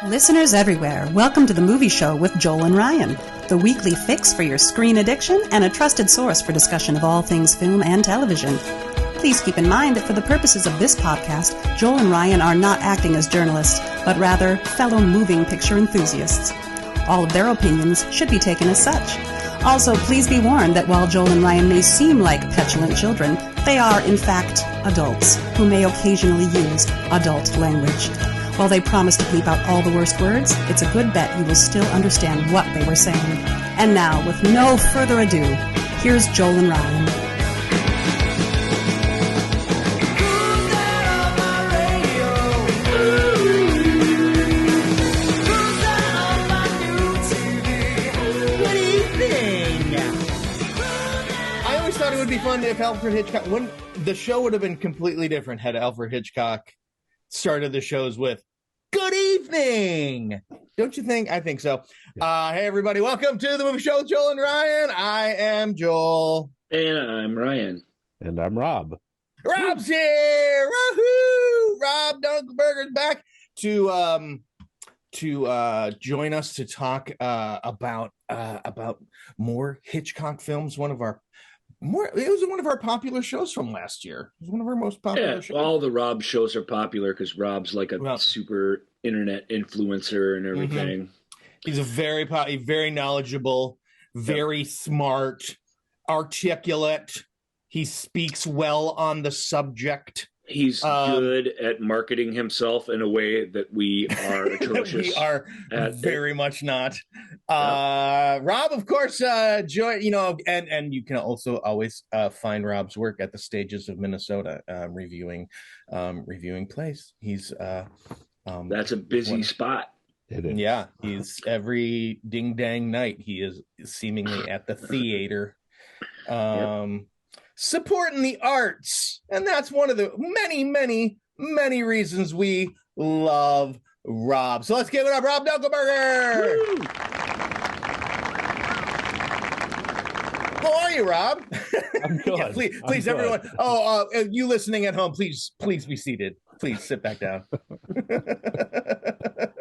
Listeners everywhere, welcome to the Movie Show with Joel and Ryan, the weekly fix for your screen addiction and a trusted source for discussion of all things film and television. Please keep in mind that for the purposes of this podcast, Joel and Ryan are not acting as journalists, but rather fellow moving picture enthusiasts. All of their opinions should be taken as such. Also, please be warned that while Joel and Ryan may seem like petulant children, they are, in fact, adults who may occasionally use adult language. While they promise to bleep out all the worst words, it's a good bet you will still understand what they were saying. And now, with no further ado, here's Joel and Ryan. It would be fun if Alfred Hitchcock, the show would have been completely different had Alfred Hitchcock started the shows with "Good evening." Don't you think? I think so. Hey everybody, welcome to the Movie Show with Joel and Ryan. I am Joel. And I'm Ryan. And I'm Rob. Rob's here. Woohoo! Rob Dunkelberger's back to join us to talk about more Hitchcock films. It was one of our popular shows from last year. It was one of our most popular shows. All the Rob shows are popular because Rob's like a super internet influencer and everything. Mm-hmm. He's a very knowledgeable, very smart, articulate. He speaks well on the subject. He's good at marketing himself in a way that we are atrocious. We are very much not. Rob, of course, and you can also always find Rob's work at the Stages of Minnesota, reviewing plays. He's that's a busy spot. It is. Yeah, he's every ding dang night. He is seemingly at the theater. Supporting the arts, and that's one of the many reasons we love Rob. So let's give it up, Rob Dunkelberger. Woo! How are you, Rob? I'm good. Yeah, please, I'm everyone. good. You listening at home, please be seated. Please sit back down. We've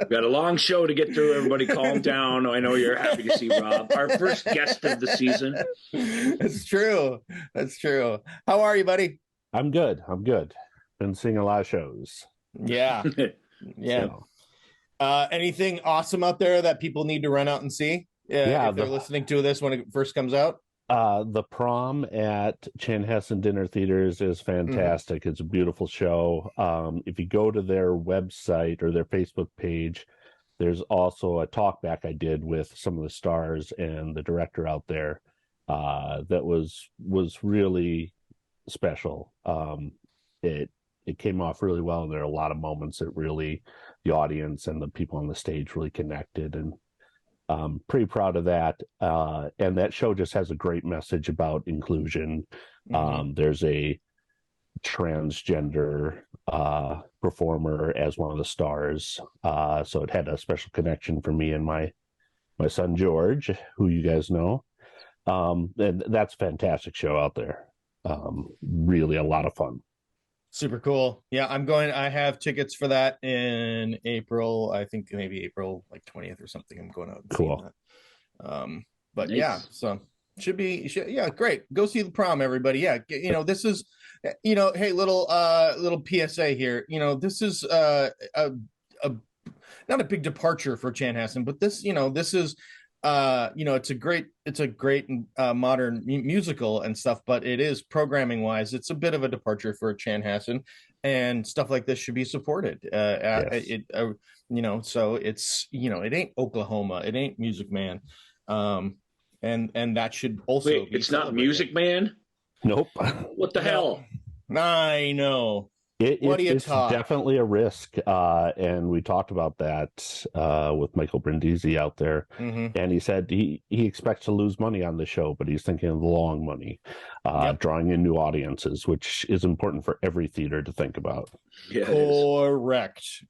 got a long show to get through. Everybody calm down. I know you're happy to see Rob, our first guest of the season. That's true. How are you, buddy? I'm good. Been seeing a lot of shows. Yeah. Yeah. So. Anything awesome out there that people need to run out and see? If they're listening to this when it first comes out? The Prom at Chanhassen Dinner Theaters is fantastic. Mm-hmm. It's a beautiful show. If you go to their website or their Facebook page, there's also a talkback I did with some of the stars and the director out there that was really special. It came off really well, and there are a lot of moments that really the audience and the people on the stage really connected, and pretty proud of that. And that show just has a great message about inclusion. Mm-hmm. There's a transgender performer as one of the stars. So it had a special connection for me and my son, George, who you guys know. And that's a fantastic show out there. Really a lot of fun. Super cool. Yeah, I have tickets for that in April. I think maybe April like 20th or something. I'm going out and cool. That. But nice. Yeah, so yeah, great. Go see The Prom, everybody. Yeah, this is, hey, little PSA here. This is a not a big departure for Chanhassen, but this is it's a great modern musical and stuff, but it is programming wise, it's a bit of a departure for Chanhassen, and stuff like this should be supported. Yes. So it's, it ain't Oklahoma, it ain't Music Man. And that should also be it's not Music Man? Nope. What the hell? I know. It's definitely a risk, and we talked about that with Michael Brindisi out there, mm-hmm. and he said he expects to lose money on the show, but he's thinking of the long money, drawing in new audiences, which is important for every theater to think about. Yeah, correct.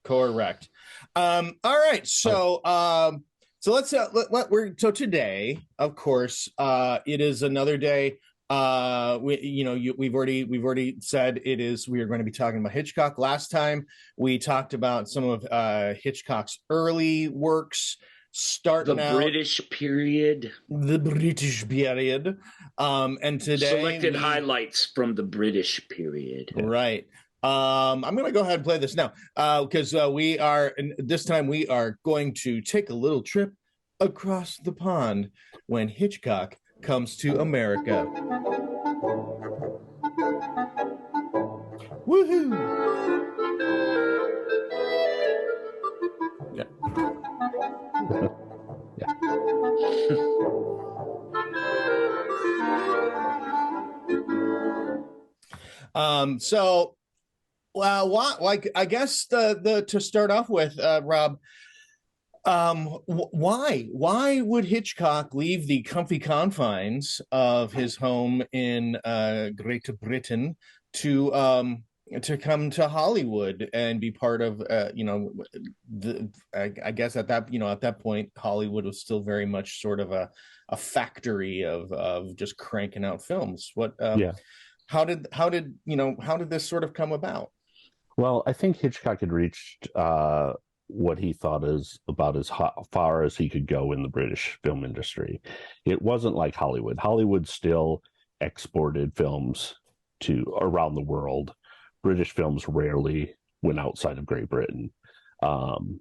All right, so let's so today, of course, it is another day we've already said we are going to be talking about Hitchcock. Last time we talked about some of Hitchcock's early works, starting the out British period, and today selected highlights from the British period. Right. I'm going to go ahead and play this now because this time we are going to take a little trip across the pond when Hitchcock comes to America. Woohoo! Yeah. So, I guess to start off with, Rob, why would Hitchcock leave the comfy confines of his home in Great Britain to come to Hollywood and be part of I guess at that point Hollywood was still very much sort of a factory of just cranking out films. How did this sort of come about? Well, I think Hitchcock had reached what he thought is about as far as he could go in the British film industry. It wasn't like Hollywood. Hollywood still exported films to around the world. British films rarely went outside of Great Britain.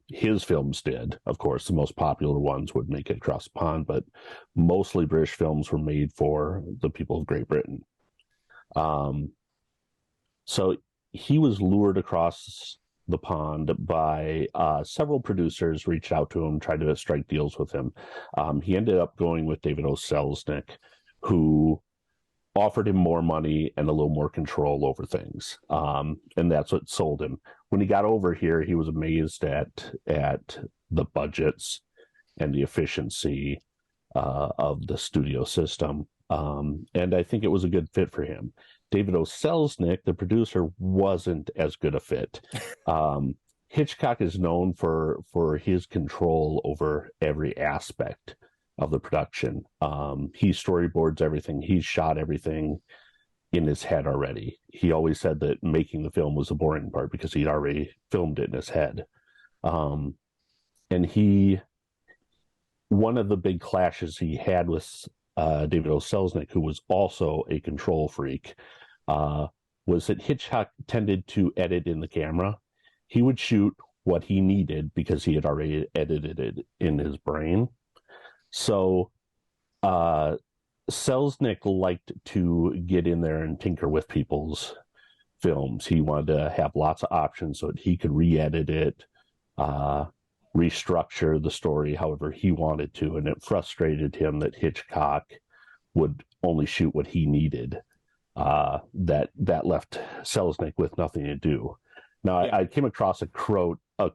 His films did. Of course, the most popular ones would make it across the pond, but mostly British films were made for the people of Great Britain. So he was lured across the pond by several producers, reached out to him, tried to strike deals with him. He ended up going with David O. Selznick, who offered him more money and a little more control over things. And that's what sold him. When he got over here, he was amazed at the budgets and the efficiency of the studio system. And I think it was a good fit for him. David O. Selznick, the producer, wasn't as good a fit. Hitchcock is known for his control over every aspect of the production. He storyboards everything. He shot everything in his head already. He always said that making the film was the boring part because he'd already filmed it in his head. And one of the big clashes he had with David O. Selznick, who was also a control freak, was that Hitchcock tended to edit in the camera. He would shoot what he needed because he had already edited it in his brain. So Selznick liked to get in there and tinker with people's films. He wanted to have lots of options so that he could re-edit it, restructure the story however he wanted to, and it frustrated him that Hitchcock would only shoot what he needed. That left Selznick with nothing to do. Now, yeah. I came across a quote. A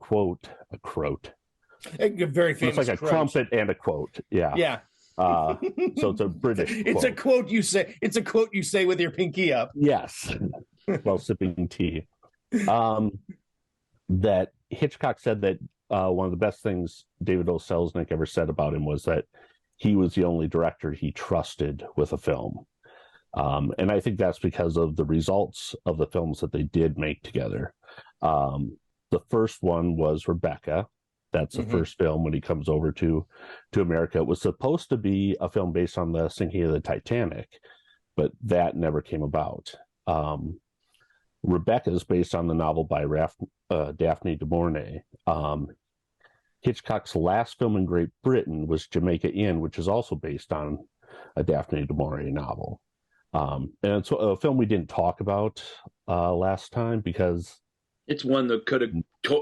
very famous. It's like a crumpet and a quote. Yeah. Yeah. So it's a British quote. It's a quote you say. It's a quote you say with your pinky up. Yes. While sipping tea. That Hitchcock said that one of the best things David O. Selznick ever said about him was that he was the only director he trusted with a film. And I think that's because of the results of the films that they did make together. The first one was Rebecca. That's the first film when he comes over to America. It was supposed to be a film based on the sinking of the Titanic, but that never came about. Rebecca is based on the novel by Daphne du Maurier. Hitchcock's last film in Great Britain was Jamaica Inn, which is also based on a Daphne du Maurier novel. And it's a film we didn't talk about last time because it's one that could have.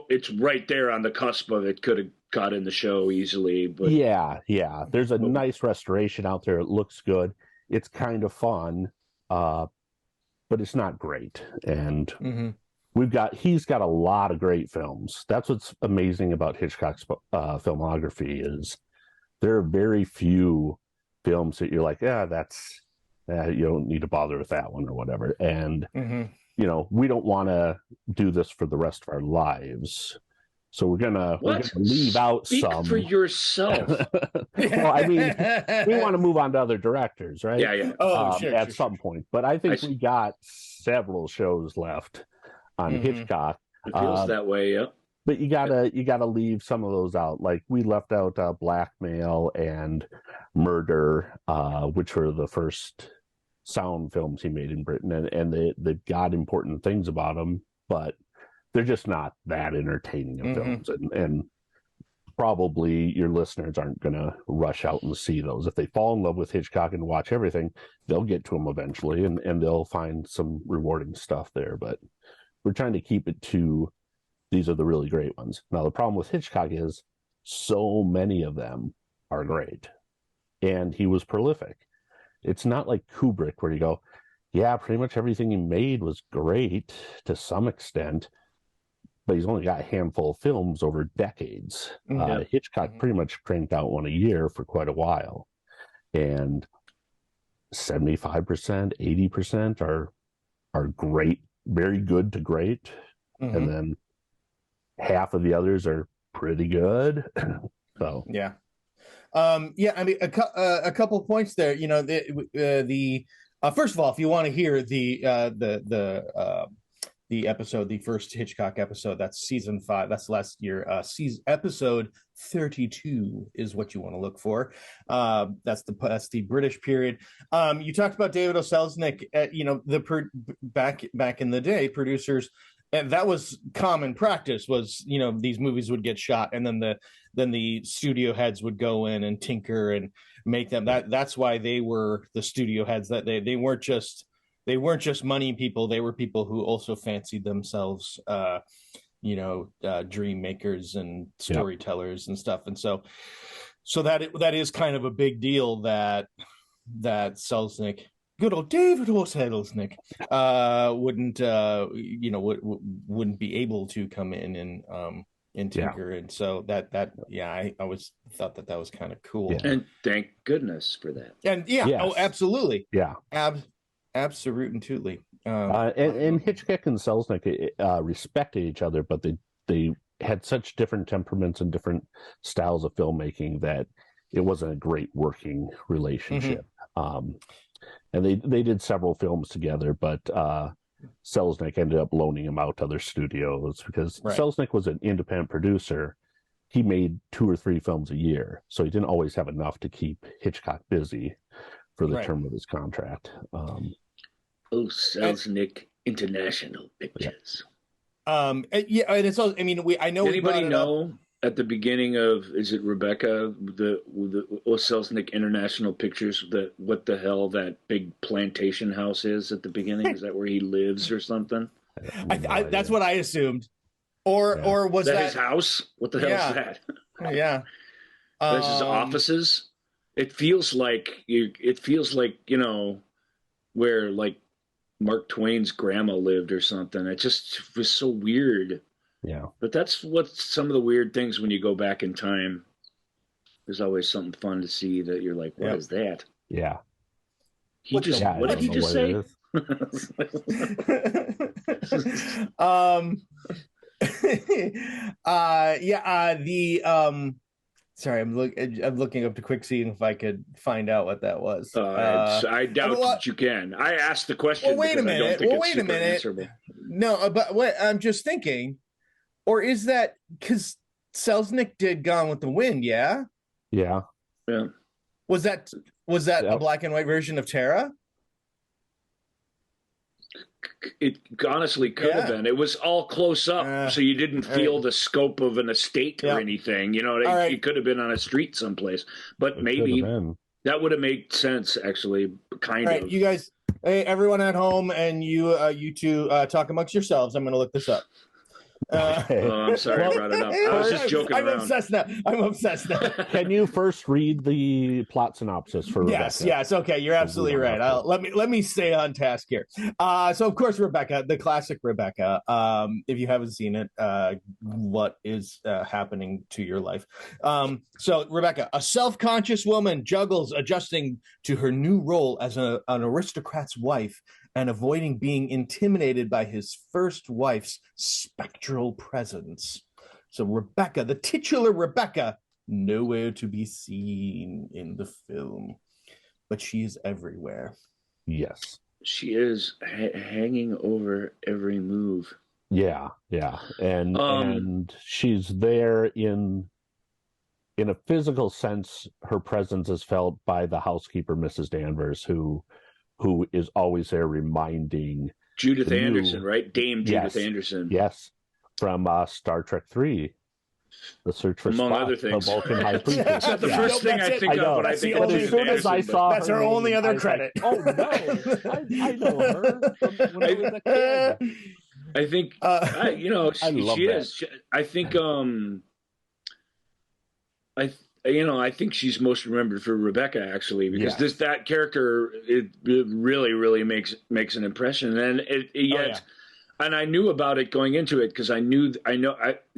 It's right there on the cusp of it. Could have got in the show easily, but yeah. There's a nice restoration out there. It looks good. It's kind of fun, but it's not great. And he's got a lot of great films. That's what's amazing about Hitchcock's filmography is there are very few films that you're like, that's. You don't need to bother with that one or whatever. And, we don't want to do this for the rest of our lives. So we're gonna leave out Speak some for yourself. Well, I mean, we want to move on to other directors, right? Yeah. Oh, sure, at some point. But I think we got several shows left on Hitchcock. It feels that way, yeah. But you gotta leave some of those out. Like we left out Blackmail and Murder, which were the first sound films he made in Britain, and they've got important things about them, but they're just not that entertaining of films, and probably your listeners aren't going to rush out and see those. If they fall in love with Hitchcock and watch everything, they'll get to them eventually, and they'll find some rewarding stuff there. But we're trying to keep it to these are the really great ones. Now, the problem with Hitchcock is so many of them are great, and he was prolific. It's not like Kubrick where you go, yeah, pretty much everything he made was great to some extent, but he's only got a handful of films over decades. Hitchcock pretty much cranked out one a year for quite a while. And 75%, 80% are great, very good to great. And then half of the others are pretty good. So yeah. I mean, a couple points there. You know, the first of all, if you want to hear the episode, the first Hitchcock episode, that's season 5. That's last year. Episode 32 is what you want to look for. That's the British period. You talked about David O. Selznick. You know, back in the day, producers. And that was common practice. Was, you know, these movies would get shot, and then the studio heads would go in and tinker and make them. That's why they were the studio heads. That they weren't just money people. They were people who also fancied themselves, dream makers and storytellers and stuff. And so that is kind of a big deal that Selznick. Good old David O. Selznick wouldn't be able to come in and tinker, and so I always thought that was kind of cool, and thank goodness for that. And absolutely, absolutely. And Hitchcock and Selznick respected each other, but they had such different temperaments and different styles of filmmaking that it wasn't a great working relationship. And they did several films together, but Selznick ended up loaning him out to other studios because Selznick was an independent producer. He made 2 or 3 films a year, so he didn't always have enough to keep Hitchcock busy for the term of his contract. Selznick International Pictures. And it's also, I mean, I know. Did anybody know at the beginning of, is it Rebecca, the Selznick International Pictures, what the hell that big plantation house is at the beginning? Is that where he lives or something? That's what I assumed. Or was that his house? What the hell is that? Yeah. That's his offices. It feels like where like Mark Twain's grandma lived or something. It just was so weird. Yeah. But that's what some of the weird things when you go back in time. There's always something fun to see that you're like, what is that? Yeah. What did he just say? Sorry, I'm looking up to quick seeing if I could find out what that was. I doubt that you can. I asked the question. Well, wait a minute. No, but wait, I'm just thinking, or is that because Selznick did Gone with the Wind? Yeah. Yeah. Was that a black and white version of Tara? It honestly could have been. It was all close up, so you didn't feel the scope of an estate or anything. You know, it could have been on a street someplace, but maybe that would have made sense. Actually, kind of. You guys, hey, everyone at home, and you two talk amongst yourselves. I'm going to look this up. I'm sorry I brought it up. I was just joking around. I'm obsessed now. Can you first read the plot synopsis for Rebecca? Yes. Okay, you're absolutely right. Let me stay on task here. So of course, Rebecca, the classic Rebecca. If you haven't seen it, what is happening to your life? So Rebecca, a self-conscious woman, juggles adjusting to her new role as an aristocrat's wife and avoiding being intimidated by his first wife's spectral presence. So Rebecca, the titular Rebecca, nowhere to be seen in the film, but she is everywhere. Yes, she is hanging over every move. Yeah, and she's there in a physical sense. Her presence is felt by the housekeeper, Mrs. Danvers, who is always there reminding Judith Anderson, right? Dame Judith Anderson. Yes, from Star Trek 3, The Search for Among Spock, other things. the Vulcan High Priestess. That's not the first thing I think of when I think of Judith Anderson. That's her only other credit. Like, oh no, I know her from when I was a kid. I think, she is. I think, I think she's most remembered for Rebecca, actually, because that character it really, really makes an impression, and and I knew about it going into it because I know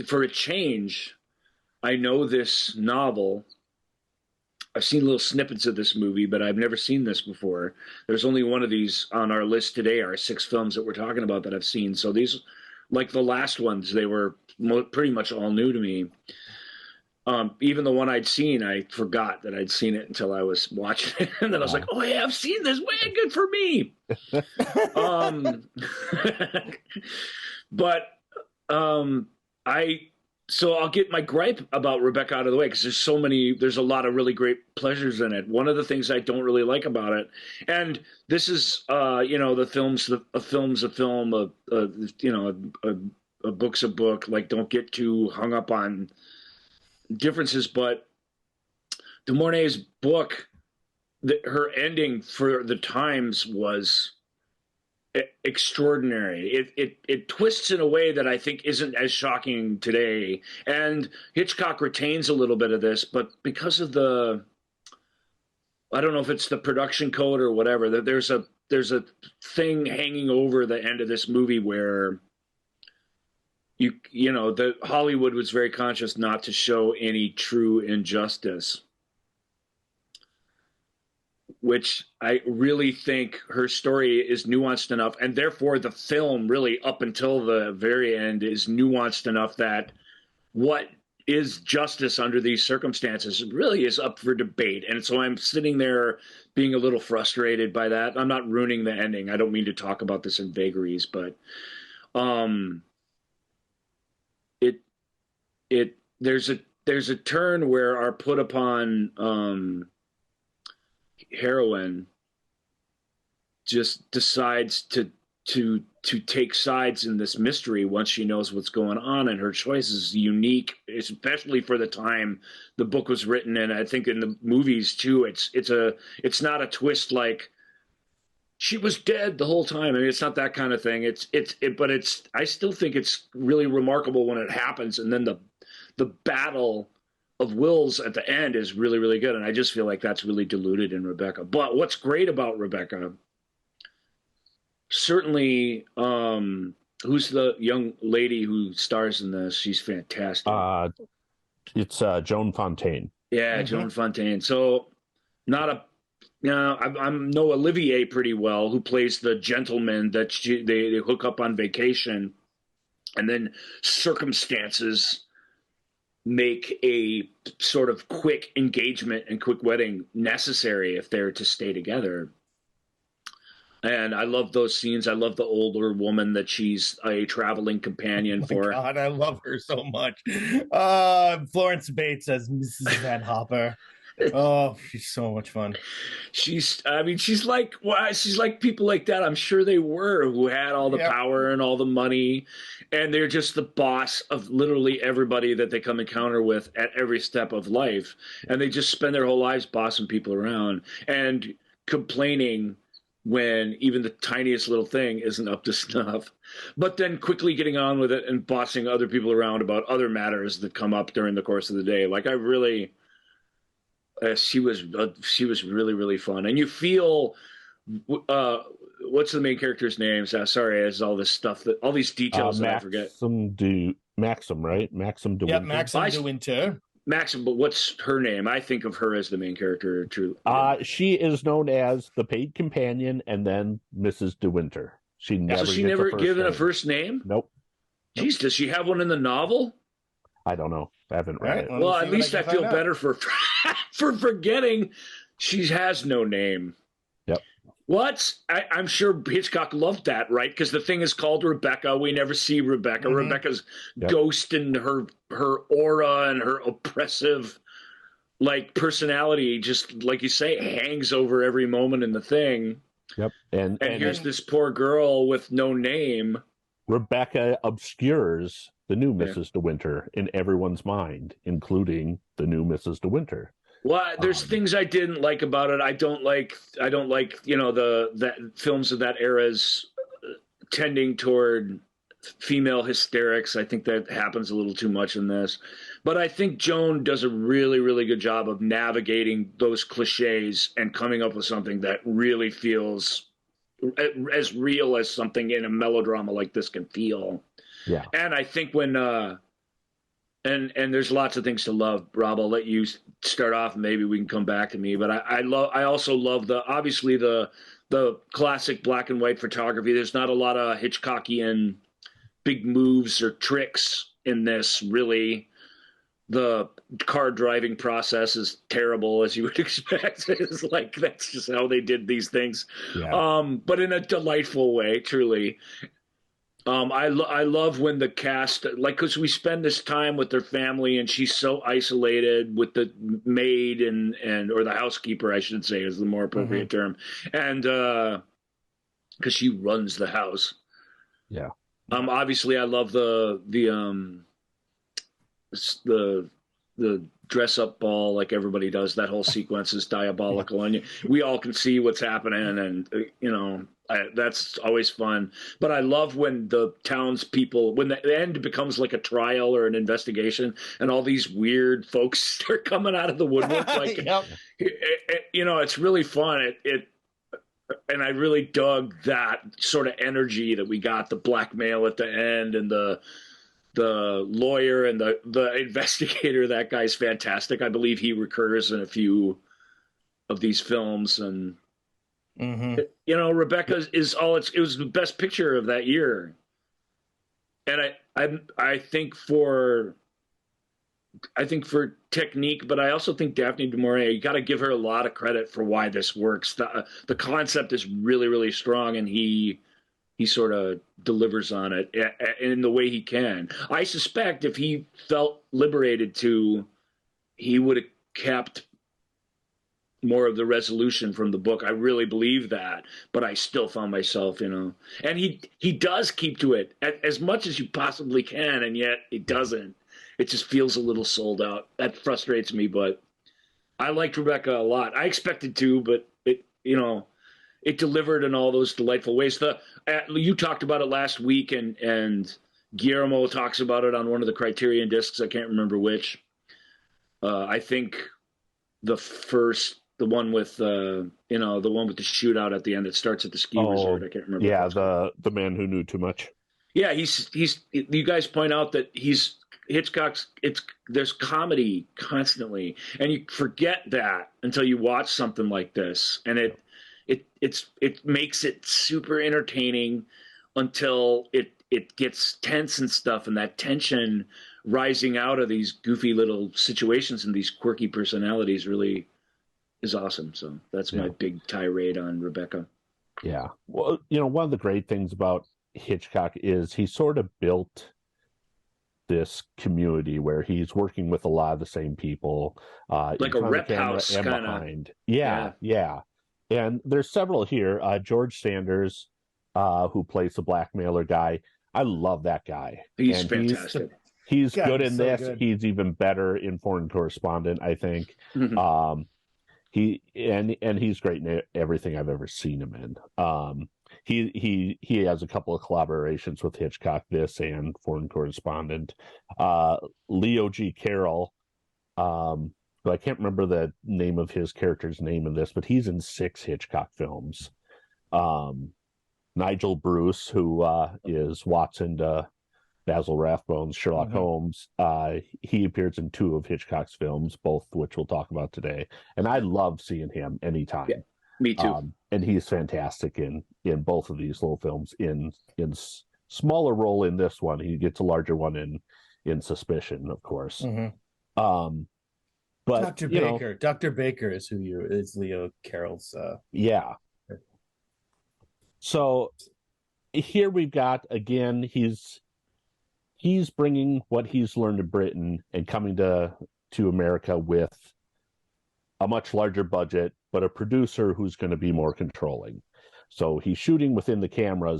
for a change, I know this novel. I've seen little snippets of this movie, but I've never seen this before. There's only one of these on our list today, our 6 films that we're talking about that I've seen. So these, like the last ones, they were pretty much all new to me. Even the one I'd seen, I forgot that I'd seen it until I was watching it. And then I was like, oh, yeah, I've seen this. Way good for me. But So I'll get my gripe about Rebecca out of the way because there's a lot of really great pleasures in it. One of the things I don't really like about it, and this is, the film's a film, a book's a book. Like, don't get too hung up on differences. But de Mornay's book, her ending for the times was extraordinary. It twists in a way that I think isn't as shocking today, and Hitchcock retains a little bit of this, but because of I don't know if it's the production code or whatever, that there's a thing hanging over the end of this movie where the Hollywood was very conscious not to show any true injustice, which I really think her story is nuanced enough, and therefore the film really up until the very end is nuanced enough that what is justice under these circumstances really is up for debate. And so I'm sitting there being a little frustrated by that. I'm not ruining the ending. I don't mean to talk about this in vagaries, but there's a turn where our put upon heroine just decides to take sides in this mystery once she knows what's going on, and her choice is unique, especially for the time the book was written. And I think in the movies too, it's not a twist like she was dead the whole time. I mean, it's not that kind of thing. But I still think it's really remarkable when it happens, and then the battle of wills at the end is really, really good. And I just feel like that's really diluted in Rebecca. But what's great about Rebecca, certainly, who's the young lady who stars in this? She's fantastic. It's Joan Fontaine. Yeah, mm-hmm. Joan Fontaine. So I know Olivier pretty well, who plays the gentleman that they hook up on vacation, and then circumstances make a sort of quick engagement and quick wedding necessary if they're to stay together. And I love those scenes. I love the older woman that she's a traveling companion for. God, I love her so much. Florence Bates as Mrs. Van Hopper. Oh, she's so much fun. She's like people like that. I'm sure they were, who had all the power and all the money, and they're just the boss of literally everybody that they come encounter with at every step of life. And they just spend their whole lives bossing people around and complaining when even the tiniest little thing isn't up to snuff, but then quickly getting on with it and bossing other people around about other matters that come up during the course of the day. Like, I really... she was really, really fun. And you feel, what's the main character's name? Sorry, as all this stuff, all these details that I forget. Maxim, right? Maxim de Winter. Yeah, Maxim de Winter. Maxim, but what's her name? I think of her as the main character, truly. She is known as the paid companion and then Mrs. de Winter. She never given a first name? Nope. Jeez, does she have one in the novel? I don't know. I haven't read it. Well, at least I feel better for forgetting she has no name. Yep. What? I'm sure Hitchcock loved that, right? Because the thing is called Rebecca. We never see Rebecca. Mm-hmm. Rebecca's ghost and her aura and her oppressive, like, personality, just like you say, hangs over every moment in the thing. Yep. And here's this poor girl with no name. Rebecca obscures the new Mrs. De Winter in everyone's mind, including the new Mrs. De Winter. Well, there's things I didn't like about it. I don't like that films of that era's tending toward female hysterics. I think that happens a little too much in this. But I think Joan does a really, really good job of navigating those cliches and coming up with something that really feels as real as something in a melodrama like this can feel. Yeah. And I think when and there's lots of things to love, Rob. I'll let you start off, and maybe we can come back to me. But I also love the classic black and white photography. There's not a lot of Hitchcockian big moves or tricks in this, really. The car driving process is terrible, as you would expect. It's like, that's just how they did these things. Yeah. But in a delightful way, truly. I love when the cast, like, because we spend this time with their family, and she's so isolated with the maid or the housekeeper, I should say, is the more appropriate term, and because she runs the house. Yeah. Obviously, I love the dress up ball, like everybody does. That whole sequence is diabolical, and we all can see what's happening, and that's always fun. But I love when the townspeople, when the end becomes like a trial or an investigation, and all these weird folks start coming out of the woodwork. Like, it's really fun. And I really dug that sort of energy that we got. The blackmail at the end, and the lawyer and the investigator. That guy's fantastic. I believe he recurs in a few of these films, and Rebecca is it was the best picture of that year. And I think for technique, but I also think Daphne du Maurier, you got to give her a lot of credit for why this works. The concept is really, really strong, and he sort of delivers on it in the way he can. I suspect if he felt liberated to, he would have kept more of the resolution from the book. I really believe that, but I still found myself, and he does keep to it as much as you possibly can, and yet it doesn't. It just feels a little sold out. That frustrates me, but I liked Rebecca a lot. I expected to, but it delivered in all those delightful ways. You talked about it last week, and Guillermo talks about it on one of the Criterion discs. I can't remember which. I think the one with the one with the shootout at the end that starts at the ski resort. I can't remember. Yeah, the man who knew too much. Yeah, he's. You guys point out that Hitchcock's. There's comedy constantly, and you forget that until you watch something like this, and it makes it super entertaining until it gets tense and stuff, and that tension rising out of these goofy little situations and these quirky personalities really is awesome. So that's my big tirade on Rebecca. Yeah. Well, one of the great things about Hitchcock is he sort of built this community where he's working with a lot of the same people. Like a rep house kind of. Yeah. And there's several here. George Sanders, who plays the blackmailer guy. I love that guy. He's fantastic. He's good in this. Good. He's even better in Foreign Correspondent, I think. Mm-hmm. He's great in everything I've ever seen him in. He has a couple of collaborations with Hitchcock, this and Foreign Correspondent. Leo G. Carroll, I can't remember the name of his character's name in this, but he's in 6 Hitchcock films. Nigel Bruce, who is Watson to Basil Rathbone's Sherlock Holmes, he appears in 2 of Hitchcock's films, both which we'll talk about today. And I love seeing him anytime. Yeah, me too. And he's fantastic in both of these little films. In smaller role in this one, he gets a larger one in in suspicion, of course. But Dr. Baker is is Leo Carroll's. Yeah. So here we've got, again, he's bringing what he's learned in Britain and coming to America with a much larger budget, but a producer who's going to be more controlling. So he's shooting within the camera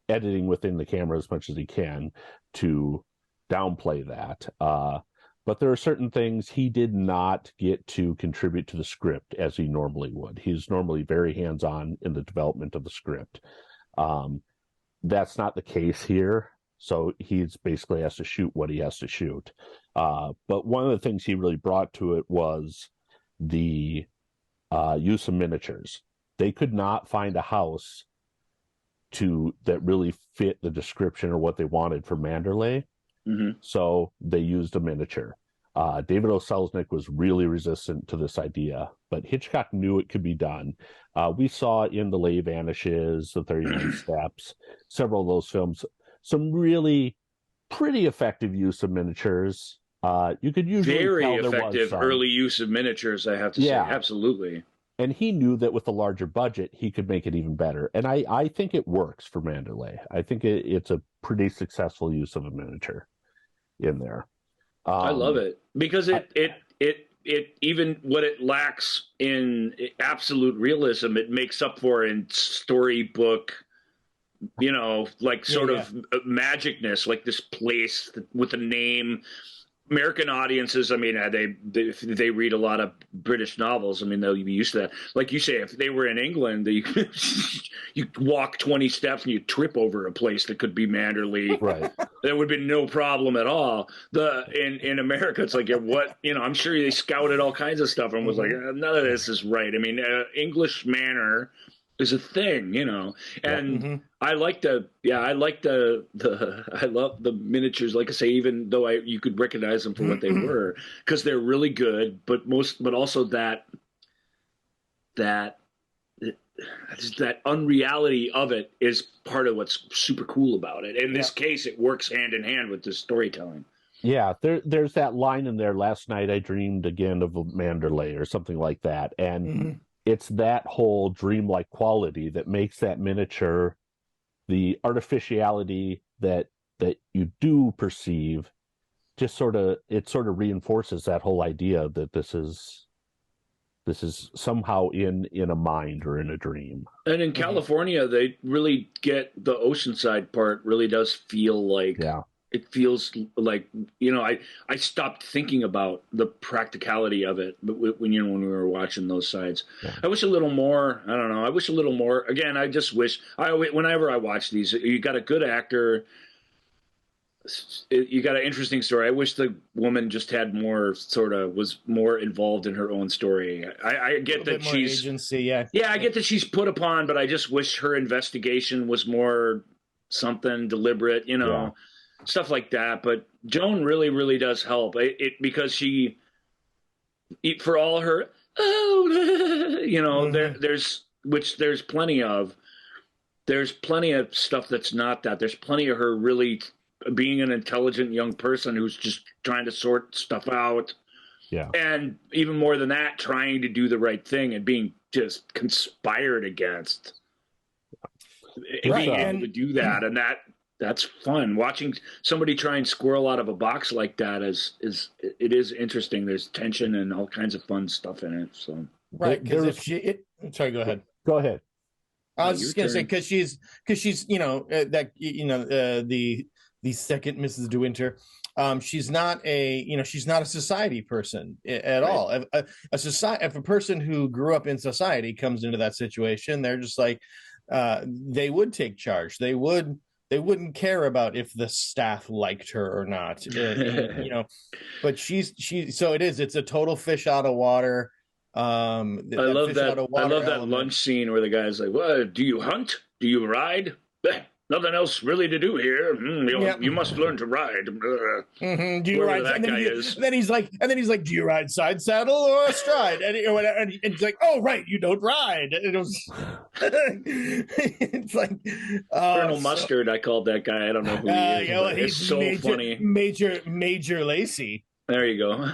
editing within the camera as much as he can to downplay that. But there are certain things he did not get to contribute to the script as he normally would. He's normally very hands-on in the development of the script. That's not the case here. So he's basically has to shoot what he has to shoot. But one of the things he really brought to it was the use of miniatures. They could not find a house that really fit the description or what they wanted for Manderley. So they used a miniature. David O. Selznick was really resistant to this idea, but Hitchcock knew it could be done. We saw in The Lady Vanishes, The 39 Steps, several of those films, some really pretty effective use of miniatures. You could usually very tell effective early use of miniatures, I have to say. Absolutely. And he knew that with a larger budget, he could make it even better. And I think it works for Manderley. I think it's a pretty successful use of a miniature in there. I love it because it even what it lacks in absolute realism, it makes up for in storybook, like sort of magicness, like this place with a name. American audiences, I mean, they read a lot of British novels. I mean, they'll be used to that. Like you say, if they were in England, you walk 20 steps and you trip over a place that could be Manderley. Right. There would be no problem at all. In America, it's like, what? I'm sure they scouted all kinds of stuff and was like, none of this is right. I mean, English manner is a thing, and I like I love the miniatures. Like I say, even though you could recognize them for what they were, because they're really good, but also that unreality of it is part of what's super cool about it. In this case, it works hand in hand with the storytelling. Yeah, there's that line in there, last night I dreamed again of Manderley or something like that. And it's that whole dreamlike quality that makes that miniature, the artificiality that you do perceive, just sort of reinforces that whole idea that this is somehow in a mind or in a dream. And in California, they really get the Oceanside part. Really does feel like it feels like I stopped thinking about the practicality of it, but when we were watching those sides, I wish a little more. I don't know. I wish a little more. Again, I just wish whenever I watch these, you got a good actor. You got an interesting story. I wish the woman just had more, was more involved in her own story. I get that she's agency, I get that she's put upon, but I just wish her investigation was more something deliberate, stuff like that. But Joan really, really does help because she, for all her, there's plenty of stuff that's not that. There's plenty of her really being an intelligent young person who's just trying to sort stuff out. Yeah. And even more than that, trying to do the right thing and being just conspired against. Being able to do that. And that's fun. Watching somebody try and squirrel out of a box like that is interesting. There's tension and all kinds of fun stuff in it. So right. Because sorry, go ahead. Go ahead. I was just going to say, because she's the second Mrs. De Winter, she's not a society person at all. If a person who grew up in society comes into that situation, they're just like, they would take charge. They wouldn't care about if the staff liked her or not, but it's a total fish out of water. I love that lunch scene where the guy's like, "Well, do you hunt? Do you ride?" nothing else really to do here. You must learn to ride. Do you ride? And then he's like, do you ride side saddle or astride? And he's like, oh right, you don't ride. And it was, it's like Colonel Mustard. I called that guy. I don't know who he is. He's so funny. Major Lacey. There you go.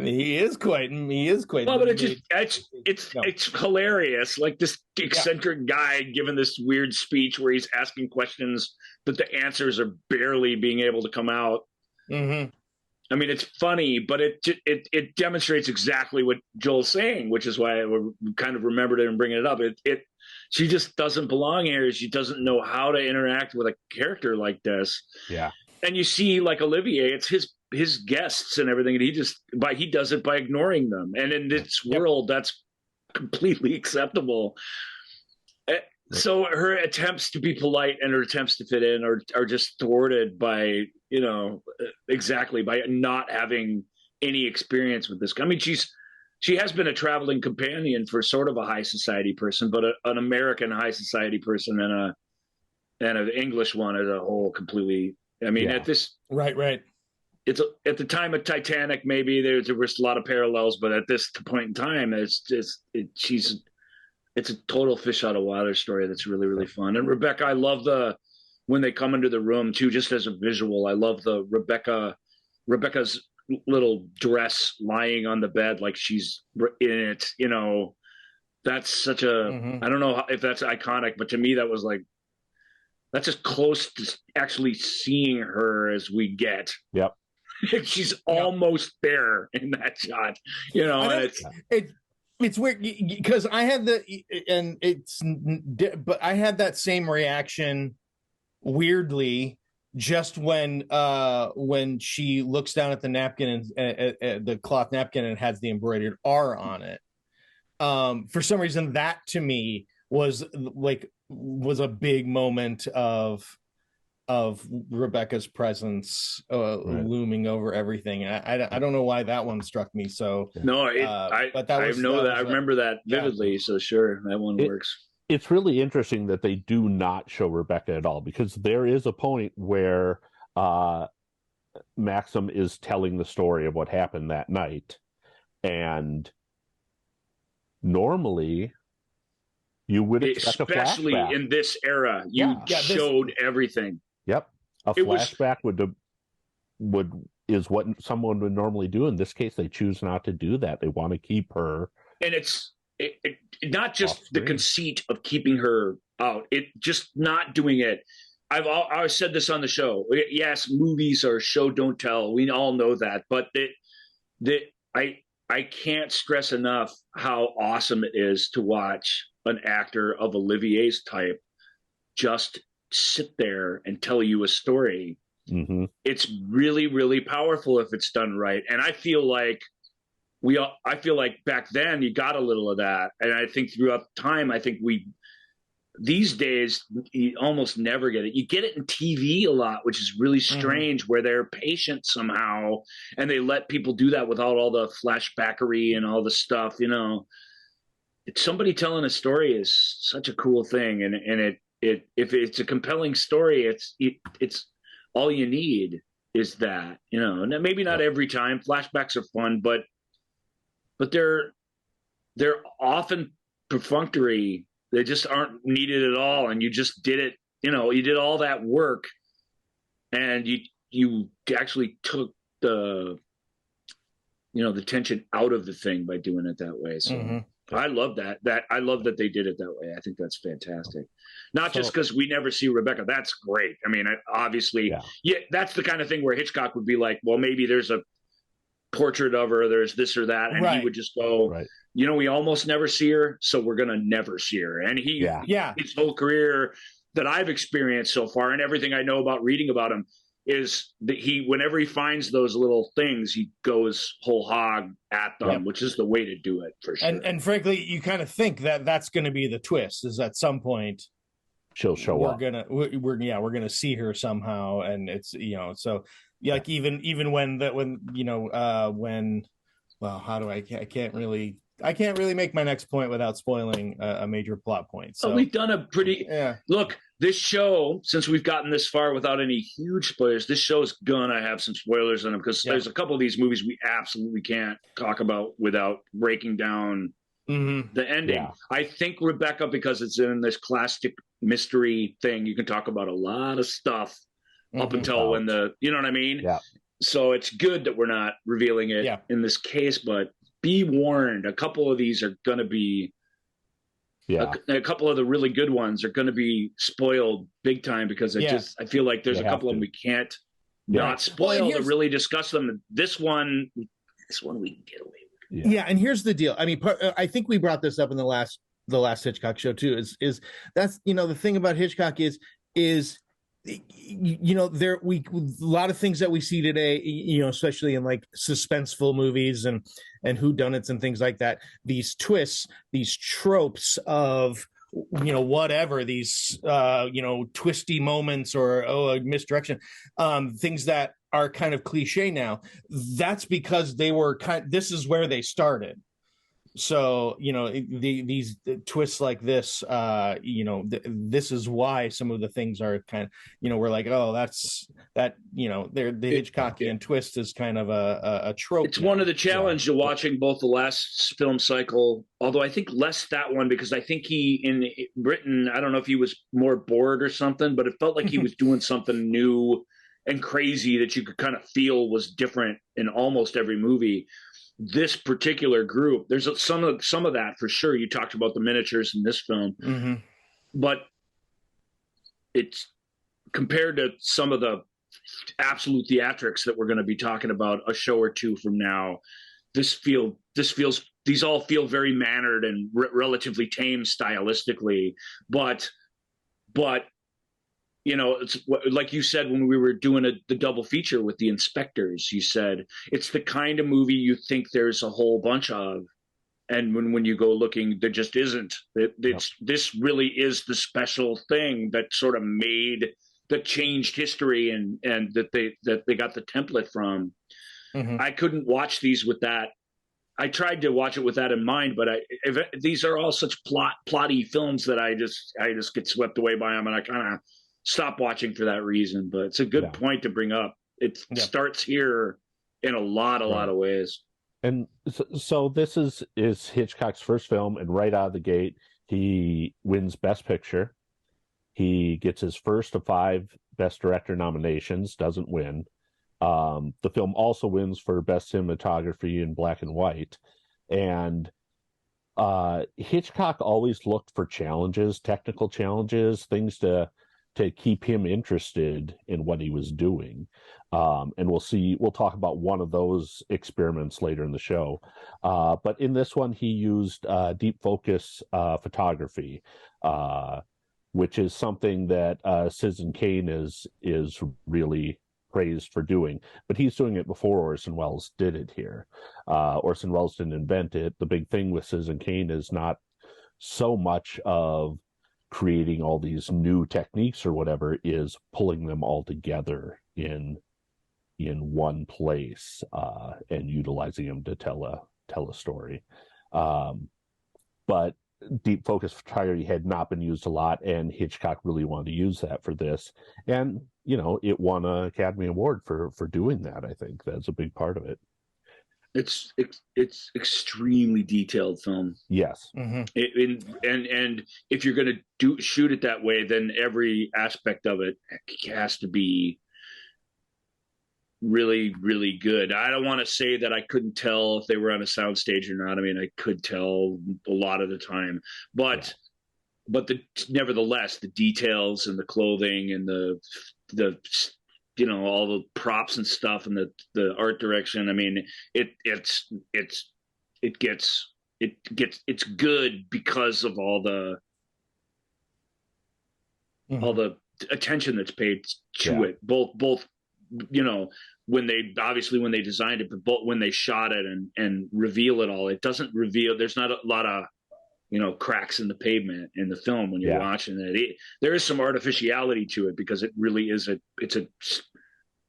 He is quite. Well, but it's hilarious. Like this eccentric guy giving this weird speech where he's asking questions that the answers are barely being able to come out. Mm-hmm. I mean, it's funny, but it demonstrates exactly what Joel's saying, which is why I kind of remembered it and bringing it up. She just doesn't belong here. She doesn't know how to interact with a character like this. Yeah. And you see, like Olivier, it's his guests and everything, and he does it by ignoring them. And in this world, that's completely acceptable. So her attempts to be polite and her attempts to fit in are just thwarted by by not having any experience with this. I mean, she has been a traveling companion for sort of a high society person, but an American high society person and an English one as a whole completely. I mean, at this right. It's at the time of Titanic, maybe there was a lot of parallels, but at this point in time, it's a total fish out of water story that's really, really fun. And Rebecca, I love when they come into the room too, just as a visual. I love the Rebecca's little dress lying on the bed like she's in it. That's such a I don't know if that's iconic, but to me that was like. That's as close to actually seeing her as we get. Yep. She's almost there in that shot, and it's weird because I had but I had that same reaction weirdly just when she looks down at the napkin and the cloth napkin and it has the embroidered R on it. For some reason, that to me was a big moment of Rebecca's presence looming over everything. I don't know why that one struck me so. No, I remember that vividly. So sure, that one works. It's really interesting that they do not show Rebecca at all, because there is a point where Maxim is telling the story of what happened that night, and normally you would expect especially a flashback. In this era, showed everything. Yep, flashback is what someone would normally do. In this case, they choose not to do that. They want to keep her, and it's not just the conceit of keeping her out. It just not doing it. I've always said this on the show. Yes, movies are show don't tell. We all know that, but I can't stress enough how awesome it is to watch an actor of Olivier's type just sit there and tell you a story. Mm-hmm. It's really, really powerful if it's done right. And I feel like back then you got a little of that. And I think throughout time, these days, you almost never get it. You get it in TV a lot, which is really strange, where they're patient somehow, and they let people do that without all the flashbackery and all the stuff, Somebody telling a story is such a cool thing, and if it's a compelling story, it's all you need is that, and maybe not every time. Flashbacks are fun, but they're often perfunctory. They just aren't needed at all, and you just did it. You did all that work, and you actually took the tension out of the thing by doing it that way. So I love that. I love that they did it that way. I think that's fantastic. Not just because we never see Rebecca. That's great. I mean, obviously, that's the kind of thing where Hitchcock would be like, well, maybe there's a portrait of her, there's this or that, and he would just go, we almost never see her, so we're gonna never see her. And his whole career that I've experienced so far, and everything I know about reading about him, is that whenever he finds those little things, he goes whole hog at them, which is the way to do it for sure. And frankly, you kind of think that that's going to be the twist, is at some point she'll show up. We're gonna see her somehow, and it's so. Yeah, like even when I can't really make my next point without spoiling a major plot point. So we've done a pretty look. this show, since we've gotten this far without any huge spoilers, this show is gonna have some spoilers in them, because there's a couple of these movies we absolutely can't talk about without breaking down the ending. Yeah. I think, Rebecca, because it's in this classic mystery thing, you can talk about a lot of stuff up until when you know what I mean? Yeah. So it's good that we're not revealing it in this case, but be warned, a couple of these are going to be, a couple of the really good ones are going to be spoiled big time, because I feel like there's a couple of them we can't not spoil to really discuss them. This one we can get away with. Yeah, and here's the deal. I mean, I think we brought this up in the last Hitchcock show too. Is that's, you know, the thing about Hitchcock is you know, a lot of things that we see today, you know, especially in like suspenseful movies and whodunits and things like that, these twists, these tropes of, you know, whatever, these you know, twisty moments or a misdirection, things that are kind of cliche now. That's because this is where they started. So, you know, these twists like this, you know, this is why some of the things are kind of, you know, we're like, oh, that, you know, the Hitchcockian twist is kind of a trope. It's one of the challenges of watching both the last film cycle, although I think less that one, because I think he, in Britain, I don't know if he was more bored or something, but it felt like he was doing something new and crazy that you could kind of feel was different in almost every movie. This particular group, there's some of that for sure. You talked about the miniatures in this film, but it's compared to some of the absolute theatrics that we're going to be talking about a show or two from now. These all feel very mannered and relatively tame stylistically, but you know, it's like you said when we were doing the double feature with the inspectors, you said it's the kind of movie you think there's a whole bunch of, and when you go looking, there just isn't. This really is the special thing that sort of that changed history and that they got the template from. I couldn't watch these with that. I tried to watch it with that in mind, but these are all such plotty films that I just get swept away by them, and I kind of stop watching for that reason. But it's a good point to bring up. It starts here in a lot of ways. And so this is Hitchcock's first film, and right out of the gate, he wins Best Picture. He gets his first of 5 Best Director nominations, doesn't win. The film also wins for Best Cinematography in black and white. And Hitchcock always looked for challenges, technical challenges, things to keep him interested in what he was doing. And we'll talk about one of those experiments later in the show. But in this one, he used deep focus photography, which is something that Citizen Kane is really praised for doing. But he's doing it before Orson Welles did it here. Orson Welles didn't invent it. The big thing with Citizen Kane is not so much of creating all these new techniques or whatever, is pulling them all together in one place and utilizing them to tell a story. But deep focus photography had not been used a lot, and Hitchcock really wanted to use that for this. And, you know, it won an Academy Award for doing that. I think that's a big part of it. It's extremely detailed film. Yes. And if you're going to shoot it that way, then every aspect of it has to be really, really good. I don't want to say that I couldn't tell if they were on a soundstage or not. I mean, I could tell a lot of the time, but nevertheless, the details and the clothing and the you know, all the props and stuff and the art direction. I mean, it's good because of all the attention that's paid to it. Both, you know, when they designed it, but both when they shot it and reveal it all, it doesn't reveal. There's not a lot of, you know, cracks in the pavement in the film when you're watching it. There is some artificiality to it because it really is it's a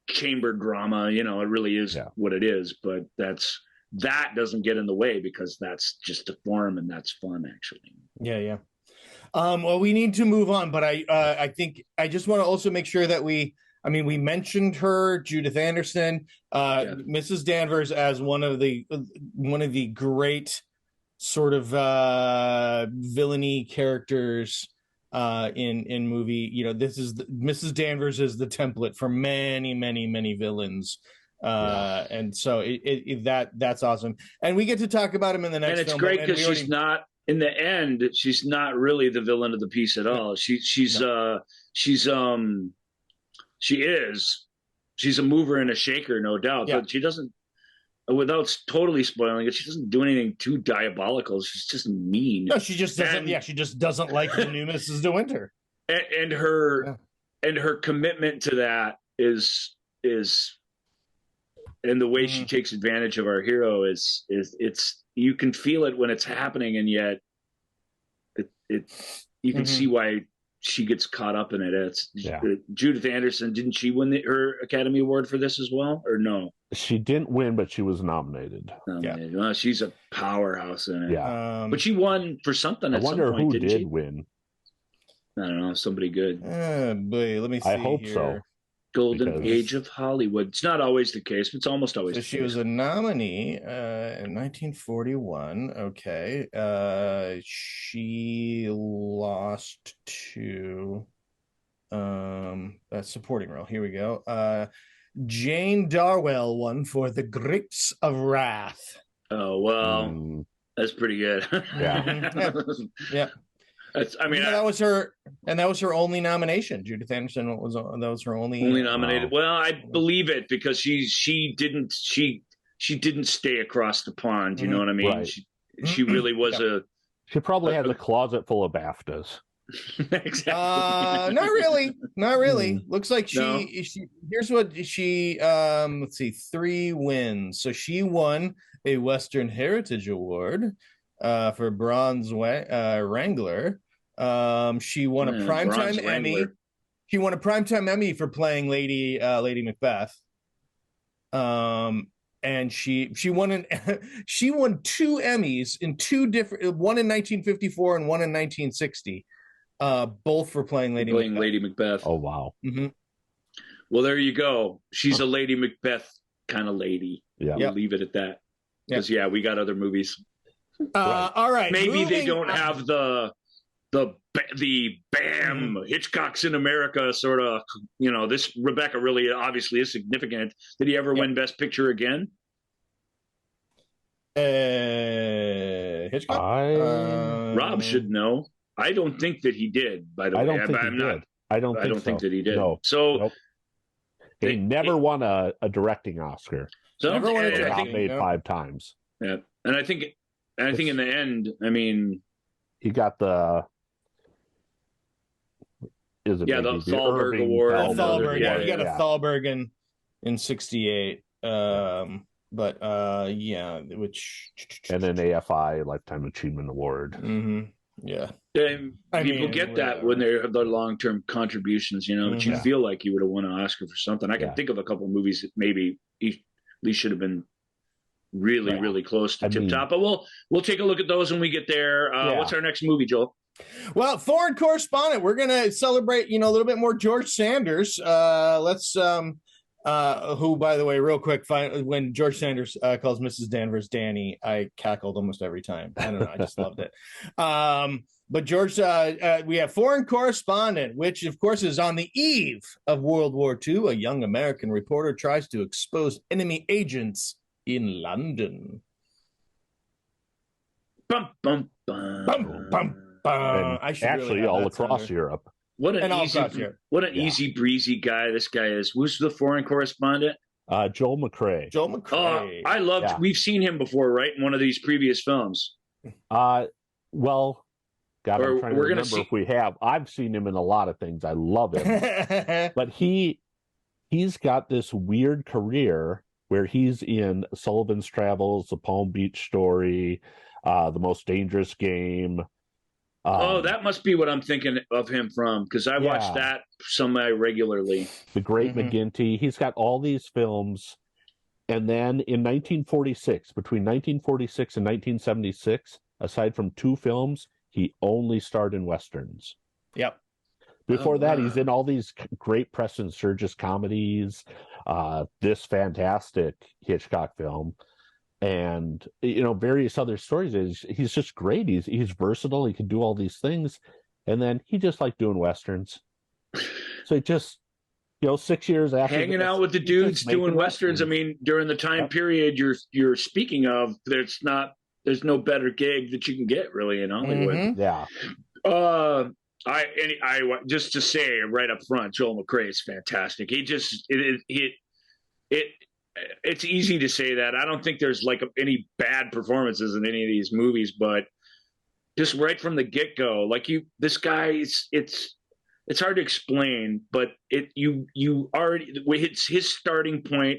chamber drama, you know, it really is what it is, but that doesn't get in the way because that's just a form and that's fun, actually. Yeah. Well, we need to move on, but I think I just want to also make sure that we mentioned her, Judith Anderson, Mrs. Danvers, as one of the great sort of villainy characters in movie. You know, Mrs. Danvers is the template for many, many, many villains. And so that's awesome. And we get to talk about him in the next film. And it's great because she's not, in the end, she's not really the villain of the piece at all. She's a mover and a shaker, no doubt, but she doesn't, without totally spoiling it, she doesn't do anything too diabolical. She's just mean. No, she just doesn't. She just doesn't like the new Mrs. De Winter. And her commitment to that is, and the way she takes advantage of our hero is you can feel it when it's happening, and yet you can see why she gets caught up in it. Judith Anderson, didn't she win her Academy Award for this as well, or no? She didn't win, but she was nominated. Well, she's a powerhouse in it. Yeah, but she won for something at some point. I wonder who didn't did she? Win. I don't know, somebody good. Boy, let me see. I hope here. so. Golden Age of Hollywood. It's not always the case, but it's almost always the case. She was a nominee in 1941. Okay. She lost to supporting role. Here we go. Jane Darwell won for The Grapes of Wrath. Oh, well, that's pretty good. Yeah. That was her only nomination. Judith Anderson was her only nominated. Well, I believe it because she didn't stay across the pond. You know what I mean? Right. She really was She probably has a closet full of BAFTAs. Exactly. Not really. Looks like she here's what she let's see, 3 wins. So she won a Western Heritage Award for Bronze Wrangler. She won a Primetime Emmy. She won a Primetime Emmy for playing Lady Macbeth. And she won 2 Emmys in 2 different, one in 1954 and one in 1960. Both for playing Lady Macbeth. Oh wow. Mm-hmm. Well, there you go. She's a Lady Macbeth kind of lady. Yeah. We'll leave it at that. Because we got other movies. All right. Maybe they don't have the bam Hitchcock's in America sort of. You know, this Rebecca really obviously is significant. Did he ever win Best Picture again? Hitchcock. Rob should know. I don't think that he did. By the way, I don't think that he did. No. So he never won a directing Oscar. So never won a directing. Made 5 times. Yeah, and I think in the end, I mean, he got the. The Thalberg Award. He got a Thalberg in 1968. Which and an AFI Lifetime Achievement Award. Mm-hmm. Yeah, and people get that when they have their long-term contributions, you know. But you feel like you would have won an Oscar for something. I can think of a couple of movies that maybe at least should have been really close to tip top. But we'll take a look at those when we get there. What's our next movie, Joel? Well, Foreign Correspondent. We're gonna celebrate, a little bit more George Sanders. Let's who, by the way, real quick, when George Sanders calls Mrs. Danvers Danny, I cackled almost every time. I don't know, I just loved it. But George, we have Foreign Correspondent, which of course is on the eve of World War II. A young American reporter tries to expose enemy agents in London. Bum, bum, bum. Bum, bum, bum. Actually, really all across Europe. What an easy breezy guy this guy is. Who's the Foreign Correspondent? Joel McCrea. I loved. Yeah. We've seen him before, right? In one of these previous films. I'm trying to remember if we have. I've seen him in a lot of things. I love him, but he's got this weird career where he's in Sullivan's Travels, The Palm Beach Story, The Most Dangerous Game. That must be what I'm thinking of him from, because I watched that semi-regularly. The Great McGinty. He's got all these films. And then in 1946, between 1946 and 1976, aside from 2 films, he only starred in Westerns. Yep. Before that, he's in all these great Preston Sturges comedies, this fantastic Hitchcock film, and various other stories. He's just great. He's versatile. He can do all these things, and then he just liked doing Westerns. So it just 6 years after hanging out with the dudes doing Westerns. I mean, during the time period you're speaking of, there's no better gig that you can get really in Hollywood. Mm-hmm. Yeah. I just to say right up front, Joel McCrea is fantastic. It's easy to say that. I don't think there's like any bad performances in any of these movies, but just right from the get-go, this guy, it's hard to explain, but you already, it's his starting point,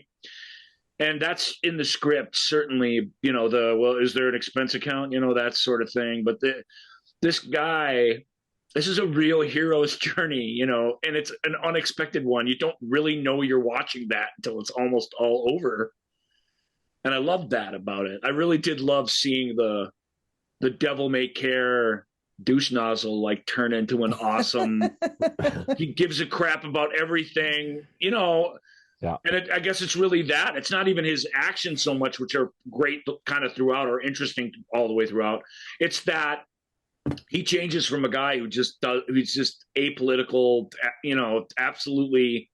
and that's in the script certainly. Is there an expense account? That sort of thing. But this guy. This is a real hero's journey, and it's an unexpected one. You don't really know you're watching that until it's almost all over. And I loved that about it. I really did love seeing the devil may care douche nozzle turn into an awesome, he gives a crap about everything, Yeah. And I guess it's really that. It's not even his actions so much, which are great kind of throughout or interesting all the way throughout. It's that he changes from a guy who's just apolitical, absolutely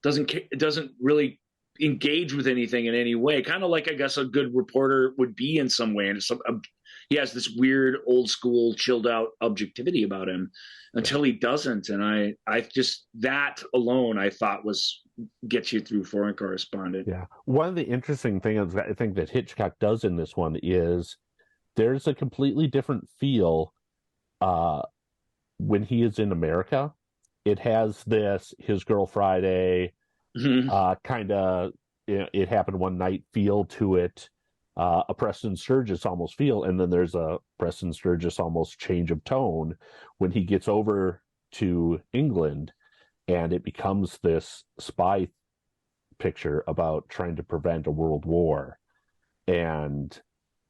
doesn't really engage with anything in any way. Kind of like, I guess, a good reporter would be in some way. And he has this weird, old school, chilled out objectivity about him until he doesn't. And I just, that alone, I thought gets you through Foreign Correspondent. Yeah. One of the interesting things I think that Hitchcock does in this one is there's a completely different feel when he is in America. It has this His Girl Friday kind of it happened one night feel to it, a Preston Sturges almost feel, and then there's a Preston Sturges almost change of tone when he gets over to England, and it becomes this spy picture about trying to prevent a world war. And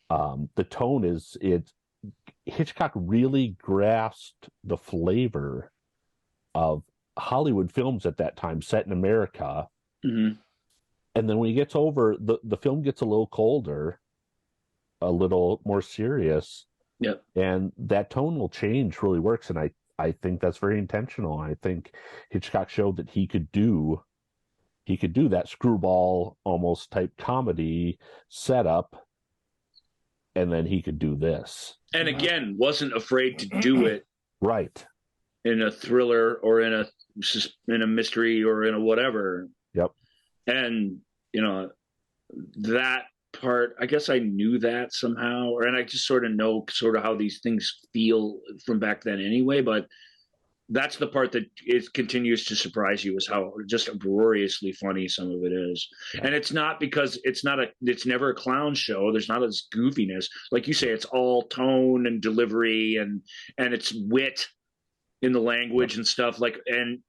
the tone is Hitchcock really grasped the flavor of Hollywood films at that time set in America. Mm-hmm. And then when he gets over, the film gets a little colder, a little more serious. Yep. And that tonal change really works. And I think that's very intentional. I think Hitchcock showed that he could do that screwball almost type comedy setup, and then he could do this. And again, wasn't afraid to do it right in a thriller or in a mystery or in a whatever. Yep. And that part, I guess I knew that somehow, and I just sort of know how these things feel from back then anyway. But that's the part that continues to surprise you, is how just uproariously funny some of it is. Yeah. And it's not because it's never a clown show. There's not this goofiness. Like you say, it's all tone and delivery and it's wit in the language and stuff, and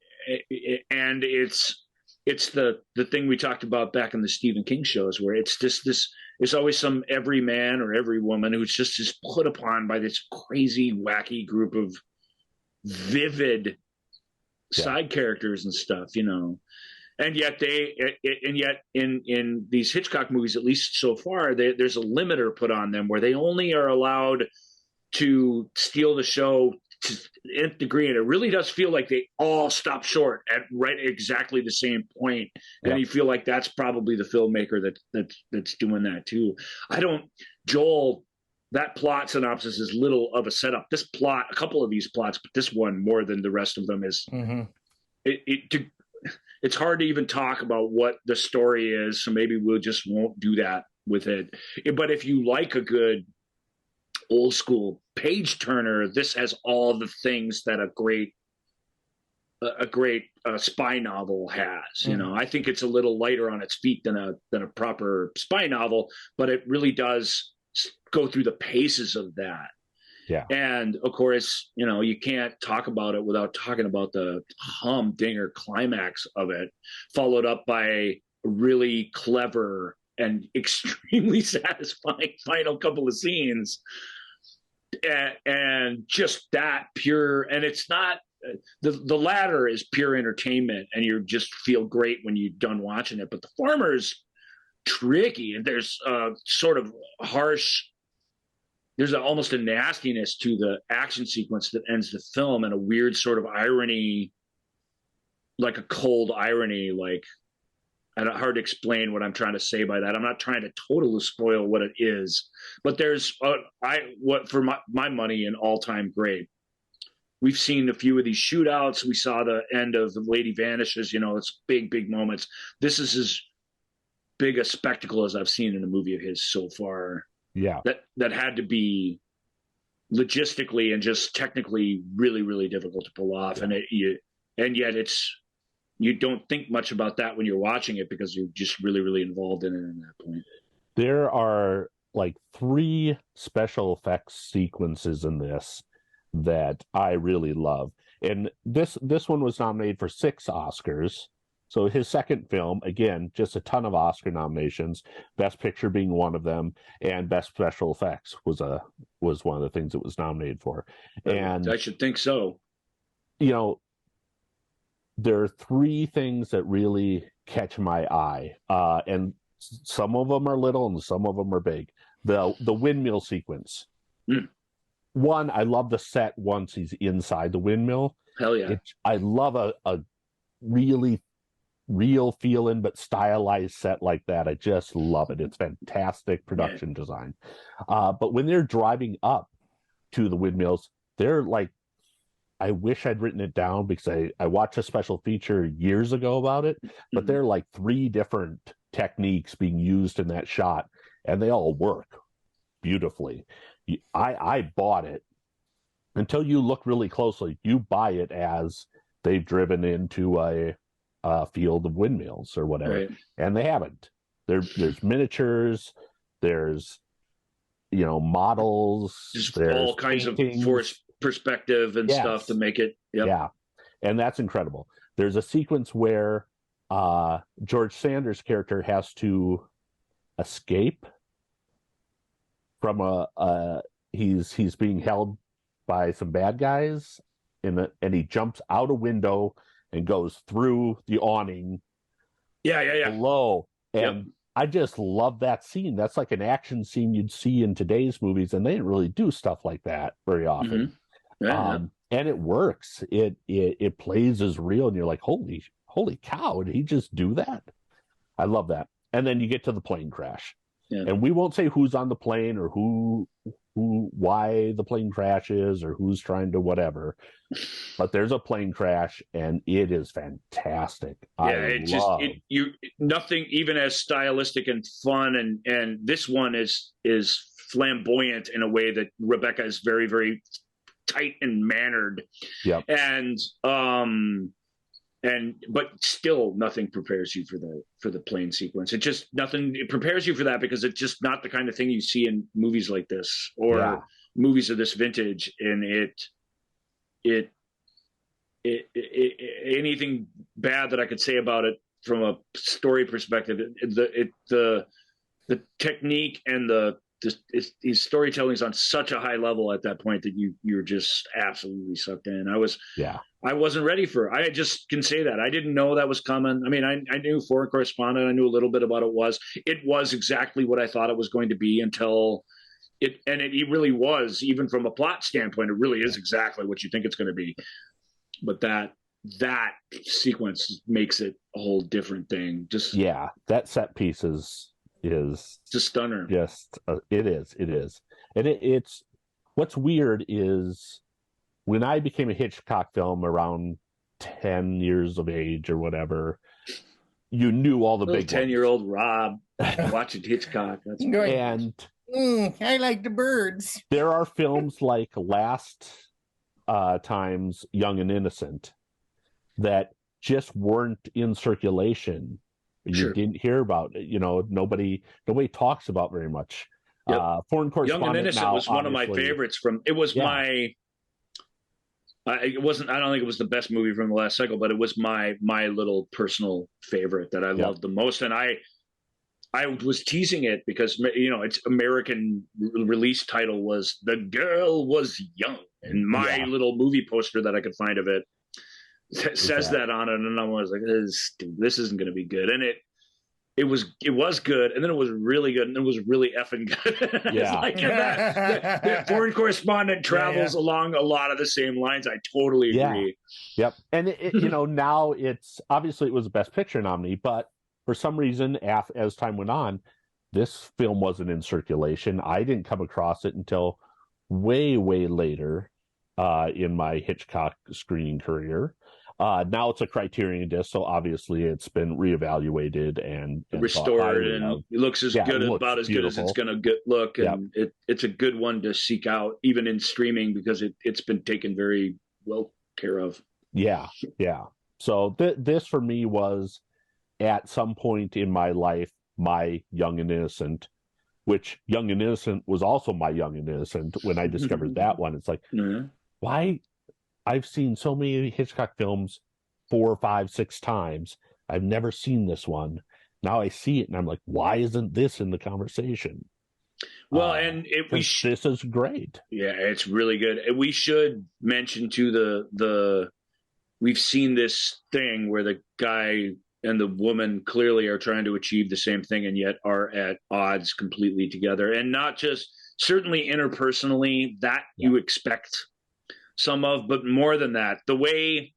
it's the thing we talked about back in the Stephen King shows, where it's just there's always some every man or every woman who's just put upon by this crazy, wacky group of vivid side characters and stuff, and yet in these Hitchcock movies, at least so far, there's a limiter put on them where they only are allowed to steal the show to the nth degree, and it really does feel like they all stop short at exactly the same point. And you feel like that's probably the filmmaker that's doing that too. Joel, that plot synopsis is little of a setup. This plot, a couple of these plots, but this one more than the rest of them is. Mm-hmm. It's hard to even talk about what the story is, so maybe we'll just won't do that with it. But if you like a good old school page turner, this has all the things that a great spy novel has. Mm-hmm. I think it's a little lighter on its feet than a proper spy novel, but it really does go through the paces of that. Yeah. And of course, you can't talk about it without talking about the humdinger climax of it, followed up by a really clever and extremely satisfying final couple of scenes. and just that pure, and it's not the latter is pure entertainment, and you just feel great when you're done watching it. But the former's tricky, and there's sort of harsh. There's almost a nastiness to the action sequence that ends the film, and a weird sort of irony, like a cold irony, like. And hard to explain what I'm trying to say by that. I'm not trying to totally spoil what it is, but there's what for my money, an all-time great. We've seen a few of these shootouts. We saw the end of The Lady Vanishes. It's big moments. This is as big a spectacle as I've seen in a movie of his so far. Yeah, that had to be logistically and just technically really, really difficult to pull off, and yet it's. You don't think much about that when you're watching it because you're just really, really involved in it at that point. There are like 3 special effects sequences in this that I really love. And this one was nominated for 6 Oscars. So his second film, again, just a ton of Oscar nominations, Best Picture being one of them, and Best Special Effects was one of the things it was nominated for. And I should think so. There are 3 things that really catch my eye, and some of them are little and some of them are big. The windmill sequence. One, I love the set once he's inside the windmill. Hell yeah! I love a really real feeling but stylized set like that. I just love it. It's fantastic production design. But when they're driving up to the windmills, they're like. I wish I'd written it down because I watched a special feature years ago about it, but there are like 3 different techniques being used in that shot, and they all work beautifully. I bought it. Until you look really closely, you buy it as they've driven into a field of windmills or whatever, right. And they haven't. There's miniatures, there's models, just there's all kinds paintings. Of force perspective and stuff to make it. Yep. Yeah, and that's incredible. There's a sequence where George Sanders' character has to escape from he's being held by some bad guys and he jumps out a window and goes through the awning below, and I just love that scene. That's like an action scene you'd see in today's movies, and they didn't really do stuff like that very often. And it works. It plays as real, and you're like, holy cow, did he just do that? I love that. And then you get to the plane crash, and we won't say who's on the plane or why the plane crashes or who's trying to whatever, but there's a plane crash, and it is fantastic. Nothing even as stylistic and fun, and this one is flamboyant in a way that Rebecca is very, very tight and mannered. Yep. But still nothing prepares you for the plane sequence. It prepares you for that because it's just not the kind of thing you see in movies like this or movies of this vintage. And it anything bad that I could say about it from a story perspective, the technique and his storytelling is on such a high level at that point that you're just absolutely sucked in. I wasn't ready for it. I just can say that. I didn't know that was coming. I mean, I knew Foreign Correspondent. I knew a little bit about it. It was exactly what I thought it was going to be until it really was, even from a plot standpoint, it really is exactly what you think it's going to be. But that sequence makes it a whole different thing. That set piece is it's a stunner. Yes, it is. And it's what's weird is when I became a Hitchcock film around 10 years of age or whatever, you knew all the big 10-year-old Rob watching Hitchcock. That's great. And I like the birds. There are films like Last Time's Young and Innocent that just weren't in circulation. You didn't hear about it. Nobody talks about very much. Yep. Foreign Correspondent. Young and Innocent now, was one of my favorites from. It was my. It wasn't. I don't think it was the best movie from the last cycle, but it was my little personal favorite that I loved the most. And I was teasing it because, its American release title was "The Girl Was Young," and my little movie poster that I could find of it says that on it, and I was like, "This isn't going to be good." And it was good, and then it was really good, and it was really effing good. Yeah, like that Foreign Correspondent travels along a lot of the same lines. I totally agree. Yep, and now it's obviously it was a Best Picture nominee, but for some reason, as time went on, this film wasn't in circulation. I didn't come across it until way, way later in my Hitchcock screening career. Now it's a Criterion disc, so obviously it's been reevaluated and restored, and it looks as good, about as good as it's going to look. And it's a good one to seek out, even in streaming, because it's been taken very well care of. Yeah. So this for me was, at some point in my life, my Young and Innocent, which Young and Innocent was also my Young and Innocent when I discovered that one. It's like, why? I've seen so many Hitchcock films 4, 5, 6 times. I've never seen this one. Now I see it and I'm like, why isn't this in the conversation? Well, and this is great. Yeah, it's really good. And we should mention too we've seen this thing where the guy and the woman clearly are trying to achieve the same thing and yet are at odds completely together. And not just, certainly interpersonally, that you expect some of, but more than that, the way,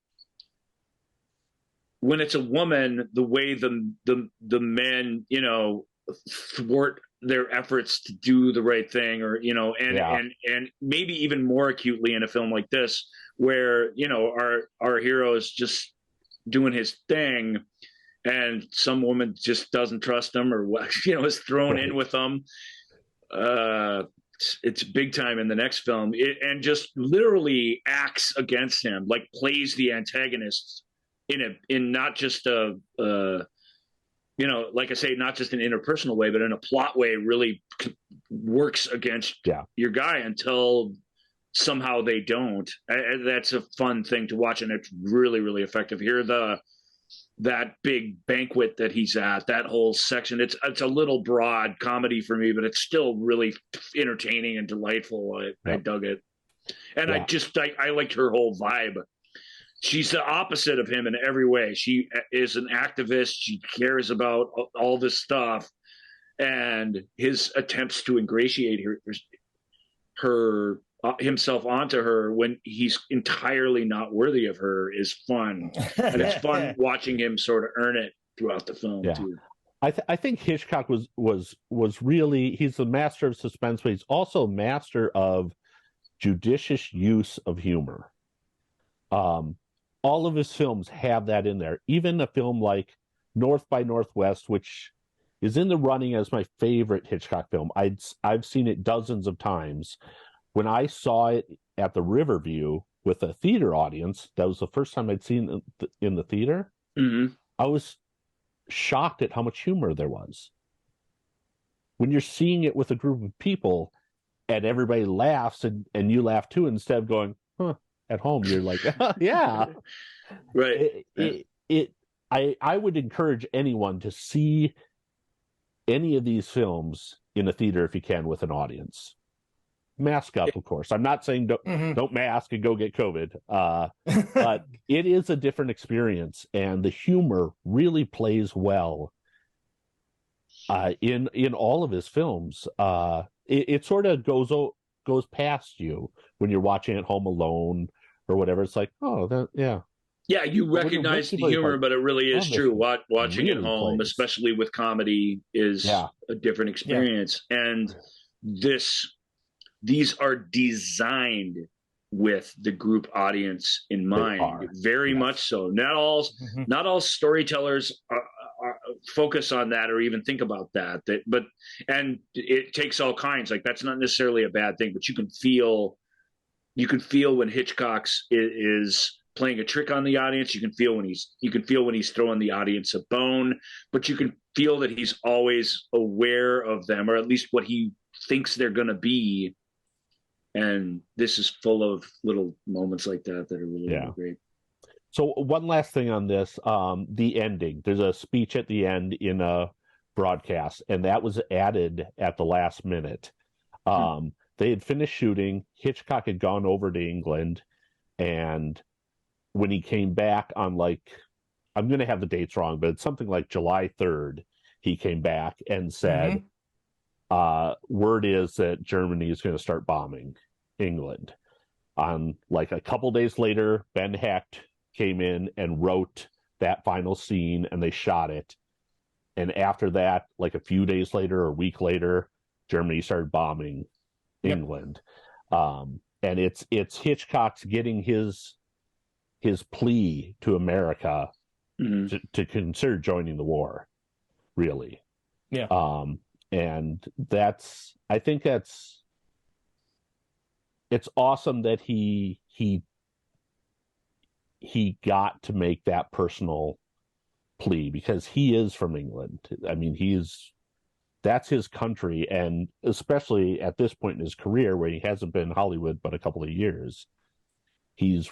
when it's a woman, the way the men, thwart their efforts to do the right thing, or, and maybe even more acutely in a film like this, where, our hero is just doing his thing, and some woman just doesn't trust him, or is thrown in with him. It's big time in the next film, and just literally acts against him, like plays the antagonist in not just like I say, not just an interpersonal way, but in a plot way, really works against your guy until somehow they don't. That's a fun thing to watch, and it's really, really effective. Here, that big banquet that he's at, that whole section, it's a little broad comedy for me, but it's still really entertaining and delightful. I dug it. And I liked her whole vibe. She's the opposite of him in every way. She is an activist. She cares about all this stuff, and his attempts to ingratiate himself onto her when he's entirely not worthy of her is fun. And it's fun watching him sort of earn it throughout the film too. I think Hitchcock was really, he's the master of suspense, but he's also master of judicious use of humor. All of his films have that in there. Even a film like North by Northwest, which is in the running as my favorite Hitchcock film. I've seen it dozens of times. When I saw it at the Riverview with a theater audience, that was the first time I'd seen it in the theater. Mm-hmm. I was shocked at how much humor there was. When you're seeing it with a group of people and everybody laughs and you laugh too, instead of going, at home, you're like, yeah. Right. I would encourage anyone to see any of these films in a theater if you can with an audience. Mask up, of course. I'm not saying don't mask and go get COVID, but it is a different experience, and the humor really plays well in all of his films. It sort of goes past you when you're watching at home alone or whatever. It's like, you recognize the humor, but it really is true. Watching really at home, especially with comedy, is a different experience, and these are designed with the group audience in mind, very much so. Not all storytellers focus on that or even think about that. And it takes all kinds. Like, that's not necessarily a bad thing, but you can feel when Hitchcock is playing a trick on the audience. You can feel when he's throwing the audience a bone, but you can feel that he's always aware of them, or at least what he thinks they're going to be. And this is full of little moments like that are really, really great. So one last thing on this, the ending. There's a speech at the end in a broadcast, and that was added at the last minute. They had finished shooting. Hitchcock had gone over to England, and when he came back on, like, I'm going to have the dates wrong, but it's something like July 3rd, he came back and said, word is that Germany is going to start bombing England. On, like, a couple days later, Ben Hecht came in and wrote that final scene, and they shot it. And after that, like a few days later or a week later, Germany started bombing England. And it's Hitchcock's getting his plea to America to consider joining the war, really. And I think it's awesome that he got to make that personal plea, because he is from England. I mean, that's his country, and especially at this point in his career where he hasn't been in Hollywood but a couple of years, he's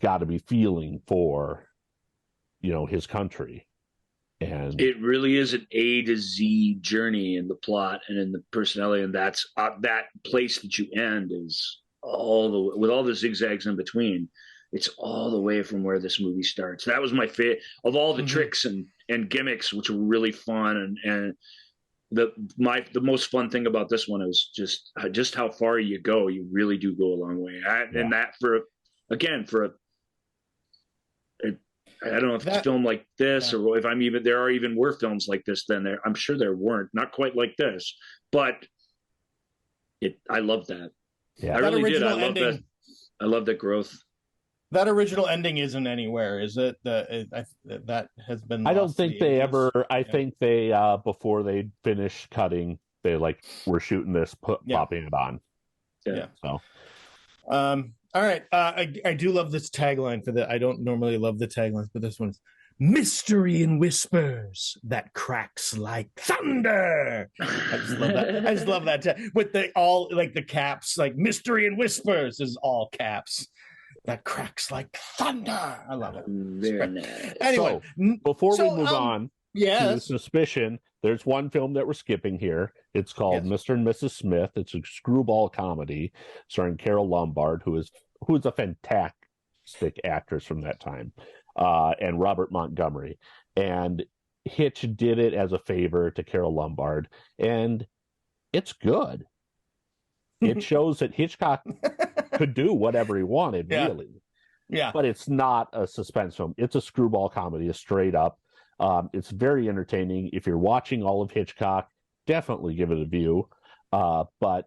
got to be feeling for, his country. And it really is an A to Z journey in the plot and in the personality, and that's that place that you end is with all the zigzags in between. It's all the way from where this movie starts. That was my favorite of all the tricks and gimmicks, which were really fun. And the most fun thing about this one is just how far you go. You really do go a long way. And that I don't know if it's a film like this or if there are even were films like this then I'm sure there weren't, not quite like this, but I love that. Yeah. I really did. I love that growth. That original ending isn't anywhere, is it? That has been. I don't think they ever. I think they before they finished cutting, they were shooting this, popping it on. Yeah. So, all right. I do love this tagline for that. I don't normally love the taglines, but this one's mystery in whispers that cracks like thunder. I just love that. I just love that with the caps, like mystery in whispers is all caps. That cracks like thunder. I love it. Very nice. Anyway, before we move on to Suspicion, there's one film that we're skipping here. It's called Mr. and Mrs. Smith. It's a screwball comedy starring Carol Lombard, who is a fantastic actress from that time, and Robert Montgomery. And Hitch did it as a favor to Carol Lombard, and it's good. It shows that Hitchcock could do whatever he wanted, really. Yeah. But it's not a suspense film. It's a screwball comedy, a straight up. It's very entertaining. If you're watching all of Hitchcock, definitely give it a view. But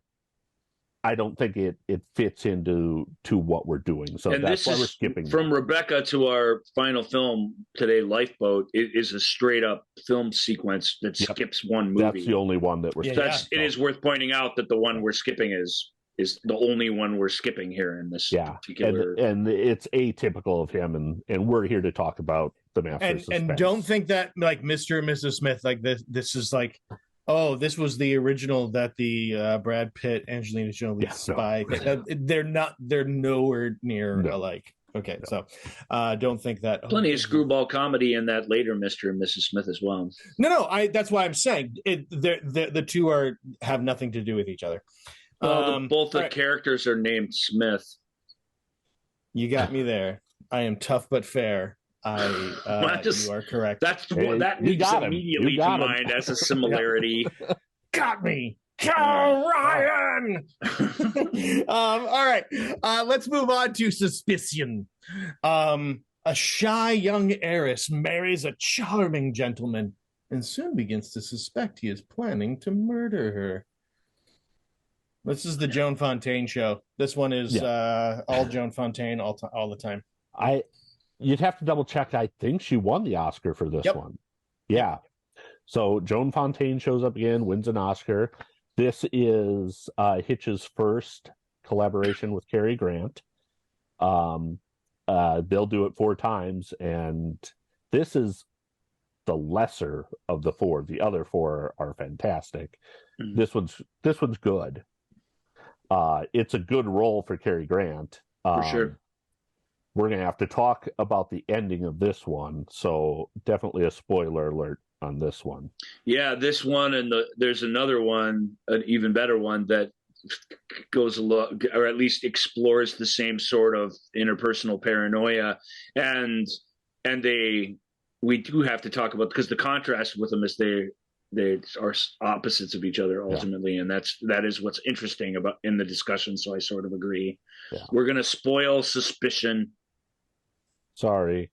I don't think it fits into what we're doing. So that's why we're skipping. From Rebecca to our final film today, Lifeboat, it is a straight up film sequence that skips one movie. That's the only one that we're skipping. It is worth pointing out that the one we're skipping is the only one we're skipping here in this particular. And it's atypical of him, and we're here to talk about the Master of Suspense. And don't think that like Mr. and Mrs. Smith, like this is like, oh, this was the original that the Brad Pitt, Angelina Jolie spy. They're nowhere near alike. Okay, so don't think that. Plenty of screwball comedy in that later Mr. and Mrs. Smith as well. No, that's why I'm saying the two have nothing to do with each other. Both the characters are named Smith. You got me there. I am tough but fair. You are correct. That leaps immediately to mind as a similarity. Got me, Joe Ryan. All right, let's move on to Suspicion. A shy young heiress marries a charming gentleman and soon begins to suspect he is planning to murder her. This is the Joan Fontaine show. This one is all Joan Fontaine all the time. You'd have to double check. I think she won the Oscar for this one. Yeah. So Joan Fontaine shows up again, wins an Oscar. This is Hitch's first collaboration with Cary Grant. They'll do it 4 times, and this is the lesser of the 4. The other 4 are fantastic. Mm-hmm. This one's good. It's a good role for Cary Grant. For sure. we're going to have to talk about the ending of this one. So definitely a spoiler alert on this one. Yeah, this one, and there's another one, an even better one that goes a lot, or at least explores the same sort of interpersonal paranoia, and we do have to talk about, because the contrast with them is they are opposites of each other ultimately, and that is what's interesting about in the discussion. So I sort of agree. Yeah. We're going to spoil Suspicion. Sorry,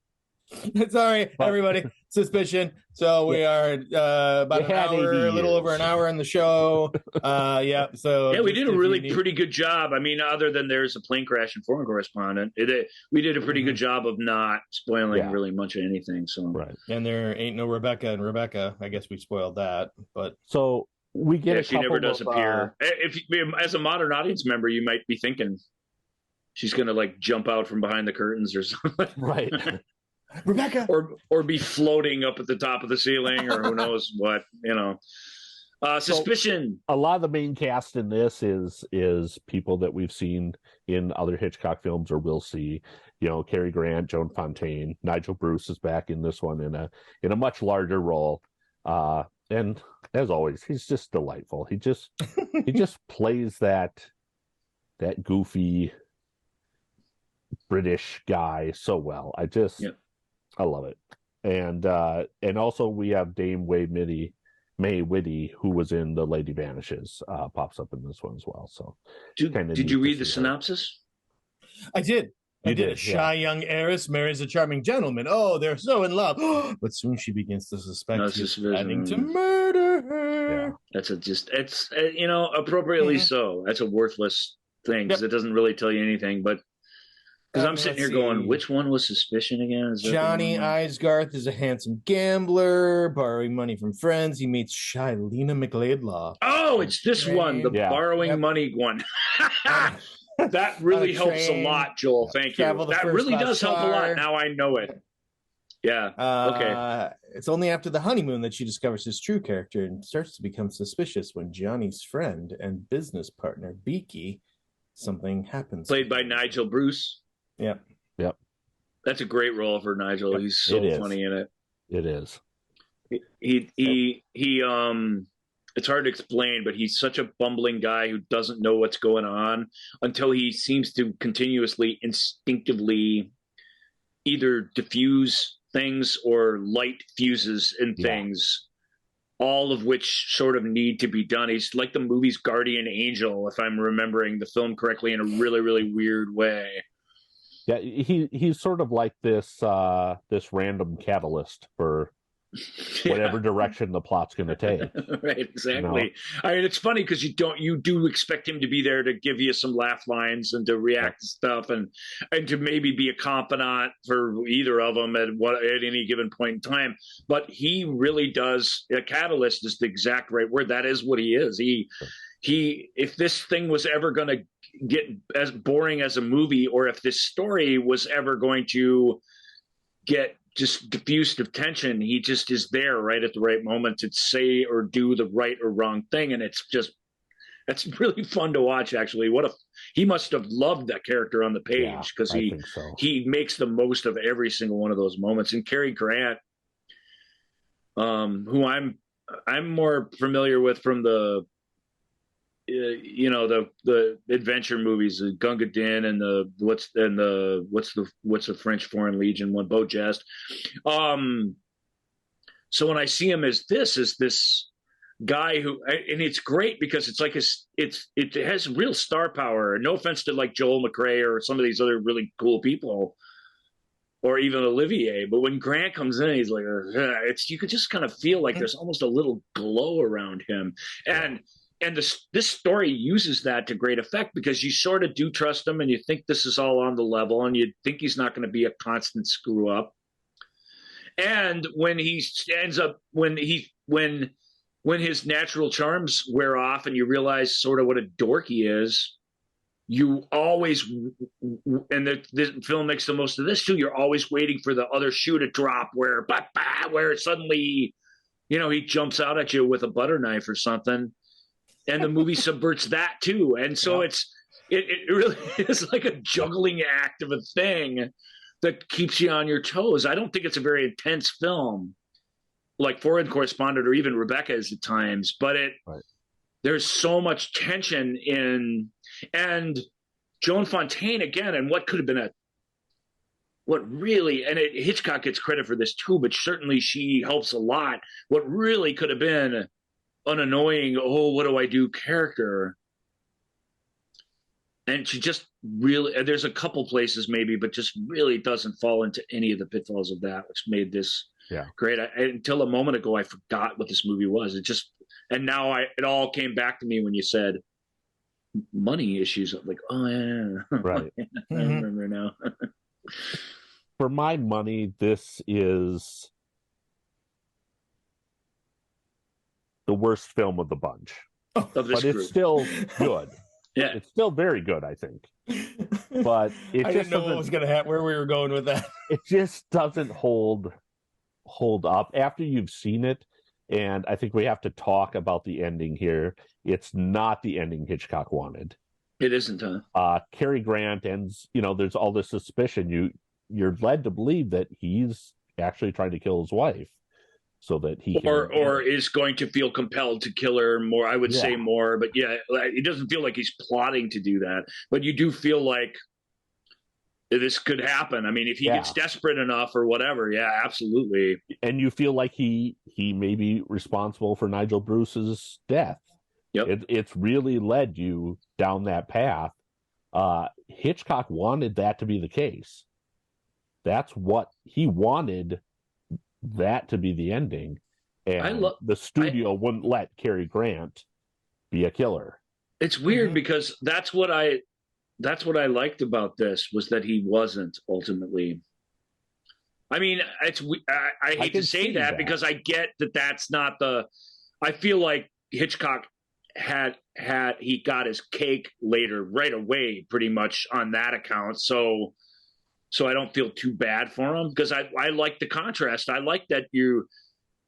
everybody. Suspicion. So we are about an hour, a little over an hour in the show. So we did a really pretty good job. I mean, other than there's a plane crash and foreign correspondent, we did a pretty good job of not spoiling really much of anything. So right, and there ain't no Rebecca and Rebecca. I guess we spoiled that, but so we get she never does appear. If as a modern audience member, you might be thinking she's going to like jump out from behind the curtains or something, right? Rebecca, or be floating up at the top of the ceiling, or who knows what, Suspicion. So a lot of the main cast in this is people that we've seen in other Hitchcock films or will see. Cary Grant, Joan Fontaine, Nigel Bruce is back in this one in a much larger role. And as always, he's just delightful. He just plays that goofy British guy so well. I love it. And also we have Dame May Whitty, who was in The Lady Vanishes, pops up in this one as well. So did you read the synopsis? I did. A shy young heiress marries a charming gentleman. Oh, they're so in love. But soon she begins to suspect he's planning to murder her. Yeah. It's appropriately so. That's a worthless thing, because it doesn't really tell you anything, but because I'm sitting here going, which one was Suspicion again? Johnny Eisgarth is a handsome gambler, borrowing money from friends. He meets shy Lena McLeodlaw. Oh, it's this one, the borrowing money one. That really helps a lot, Joel. Thank you. That really does help a lot. Now I know it. Yeah. Okay. It's only after the honeymoon that she discovers his true character and starts to become suspicious when Johnny's friend and business partner, Beaky, something happens. Played by Nigel Bruce. Yep. That's a great role for Nigel. He's so funny in it. It is. He it's hard to explain, but he's such a bumbling guy who doesn't know what's going on until he seems to continuously, instinctively either diffuse things or light fuses in things, all of which sort of need to be done. He's like the movie's guardian angel, if I'm remembering the film correctly, in a really, really weird way. Yeah, he's sort of like this random catalyst for whatever direction the plot's going to take. Right, exactly. I mean, it's funny because you do expect him to be there to give you some laugh lines and to react to stuff and to maybe be a confidant for either of them at any given point in time. But he really does. A catalyst is the exact right word. That is what he is. He if this thing was ever going to get as boring as a movie, or if this story was ever going to get just diffused of tension, he just is there right at the right moment to say or do the right or wrong thing. And it's really fun to watch, actually. He must have loved that character on the page, because he makes the most of every single one of those moments. And Cary Grant, who I'm more familiar with from the the adventure movies, the Gunga Din and what's the French Foreign Legion one, Beau Geste. So when I see him as this guy who, and it's great because it's like it has real star power. No offense to like Joel McRae or some of these other really cool people, or even Olivier, but when Grant comes in, he's like, you could just kind of feel like there's almost a little glow around him, and this story uses that to great effect, because you sort of do trust him and you think this is all on the level and you think he's not going to be a constant screw up. And when he ends up, when his natural charms wear off and you realize sort of what a dork he is, you always, and the film makes the most of this too, you're always waiting for the other shoe to drop where suddenly, he jumps out at you with a butter knife or something. And the movie subverts that too. And so it really is like a juggling act of a thing that keeps you on your toes. I don't think it's a very intense film, like Foreign Correspondent or even Rebecca is at times, but there's so much tension in, and Joan Fontaine again, and what could have been Hitchcock gets credit for this too, but certainly she helps a lot. What really could have been an annoying, oh, what do I do character. And she just really, there's a couple places maybe, but just really doesn't fall into any of the pitfalls of that, which made this great. Until a moment ago, I forgot what this movie was. And now it all came back to me when you said money issues. I'm like, oh yeah, right. I remember now. For my money, this is the worst film of the bunch. But it's still good. Yeah, it's still very good, I think. But I didn't know what was going to happen, where we were going with that. It just doesn't hold up after you've seen it. And I think we have to talk about the ending here. It's not the ending Hitchcock wanted. It isn't, huh? Cary Grant ends, there's all this suspicion. You're led to believe that he's actually trying to kill his wife so that he or is going to feel compelled to kill her more. I would say more, but it doesn't feel like he's plotting to do that. But you do feel like this could happen. I mean, if he gets desperate enough or whatever, absolutely. And you feel like he may be responsible for Nigel Bruce's death. Yep. It's really led you down that path. Hitchcock wanted that to be the case. That's what he wanted, that to be the ending. And the studio wouldn't let Cary Grant be a killer. It's weird because that's what I liked about this, was that he wasn't ultimately. I mean, I hate to say that because I get that that's not I feel like Hitchcock he got his cake later right away pretty much on that account. So I don't feel too bad for him, because I like the contrast. I like that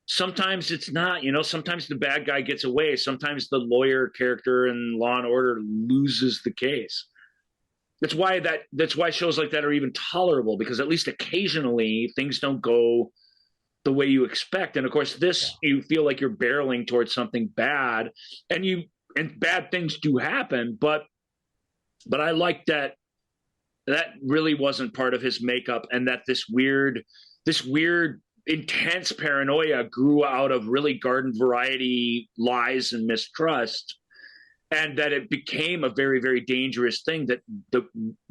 sometimes it's not, sometimes the bad guy gets away. Sometimes the lawyer character in Law and Order loses the case. That's why shows like that are even tolerable, because at least occasionally things don't go the way you expect. And of course you feel like you're barreling towards something bad, and bad things do happen, but I like that really wasn't part of his makeup, and that this weird intense paranoia grew out of really garden variety lies and mistrust, and that it became a very, very dangerous thing that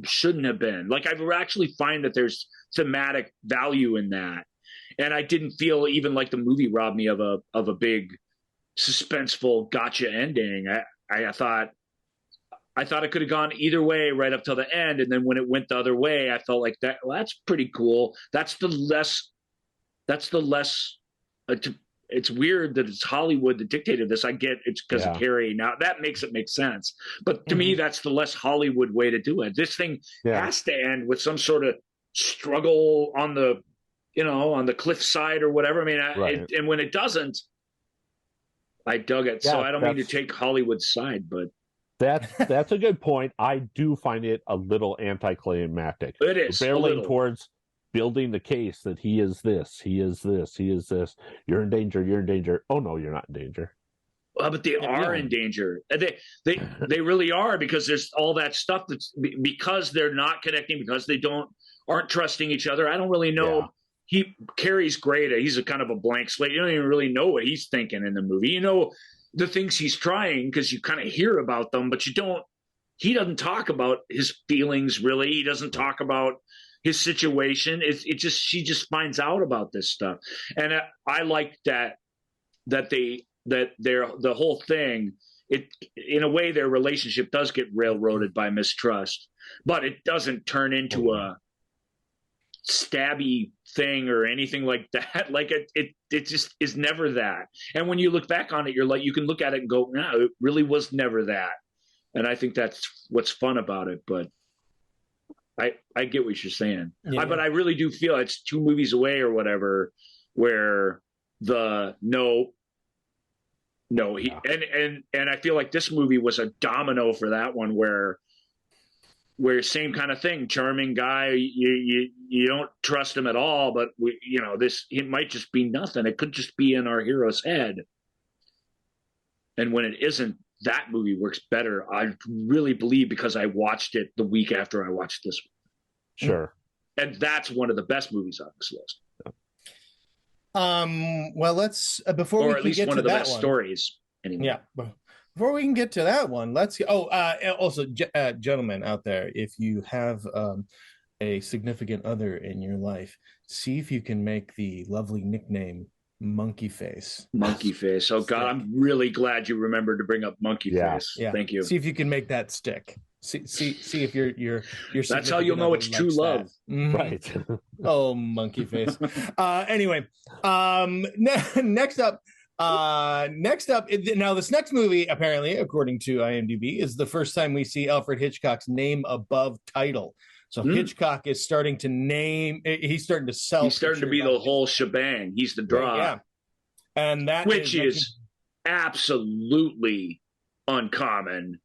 shouldn't have been. Like, I actually find that there's thematic value in that. And I didn't feel even like the movie robbed me of a big suspenseful gotcha ending. I thought it could have gone either way right up till the end. And then when it went the other way, I felt like that's pretty cool. That's the less it's weird that it's Hollywood that dictated this. I get it's because of Cary. Now that makes it make sense. But to me, that's the less Hollywood way to do it. This thing has to end with some sort of struggle on the cliffside or whatever. I mean, and when it doesn't, I dug it. So I don't mean to take Hollywood's side, but that's a good point. I do find it a little anticlimactic. It is barreling towards building the case that he is this, he is this, he is this. You're in danger. You're in danger. Oh no, you're not in danger. Well, but they are in danger. They really are, because there's all that stuff because they're not connecting, because they aren't trusting each other. I don't really know. Cary's great. He's a kind of a blank slate. You don't even really know what he's thinking in the movie. The things he's trying, because you kind of hear about them, but he doesn't talk about his feelings really. He doesn't talk about his situation. She just finds out about this stuff. And I like that the whole thing, in a way, their relationship does get railroaded by mistrust, but it doesn't turn into a stabby thing or anything like that. Like it just is never that. And when you look back on it, you can look at it and go, no, it really was never that. And I think that's what's fun about it. But I get what you're saying. Yeah. But I really do feel it's 2 movies away or whatever, where and I feel like this movie was a domino for that one, where where same kind of thing, charming guy, you don't trust him at all, but it might just be nothing. It could just be in our hero's head. And when it isn't, that movie works better. I really believe, because I watched it the week after I watched this one. Sure. And that's one of the best movies on this list. Well, let's before or we at can least get one to of the that best one. stories. Anyway. Yeah. Before we can get to that one, let's. Also, gentlemen out there, if you have a significant other in your life, see if you can make the lovely nickname Monkey Face. Monkey Face. Oh God, I'm really glad you remembered to bring up Monkey Face. Yeah. Thank you. See if you can make that stick. See if you're. That's how you'll know it's true love. Mm-hmm. Right. Oh, Monkey Face. Anyway, next up. Now this next movie, apparently, according to IMDb, is the first time we see Alfred Hitchcock's name above title. So Hitchcock is starting to name. He's starting to sell. He's starting to be the whole shebang. He's the draw. Yeah, and that is absolutely uncommon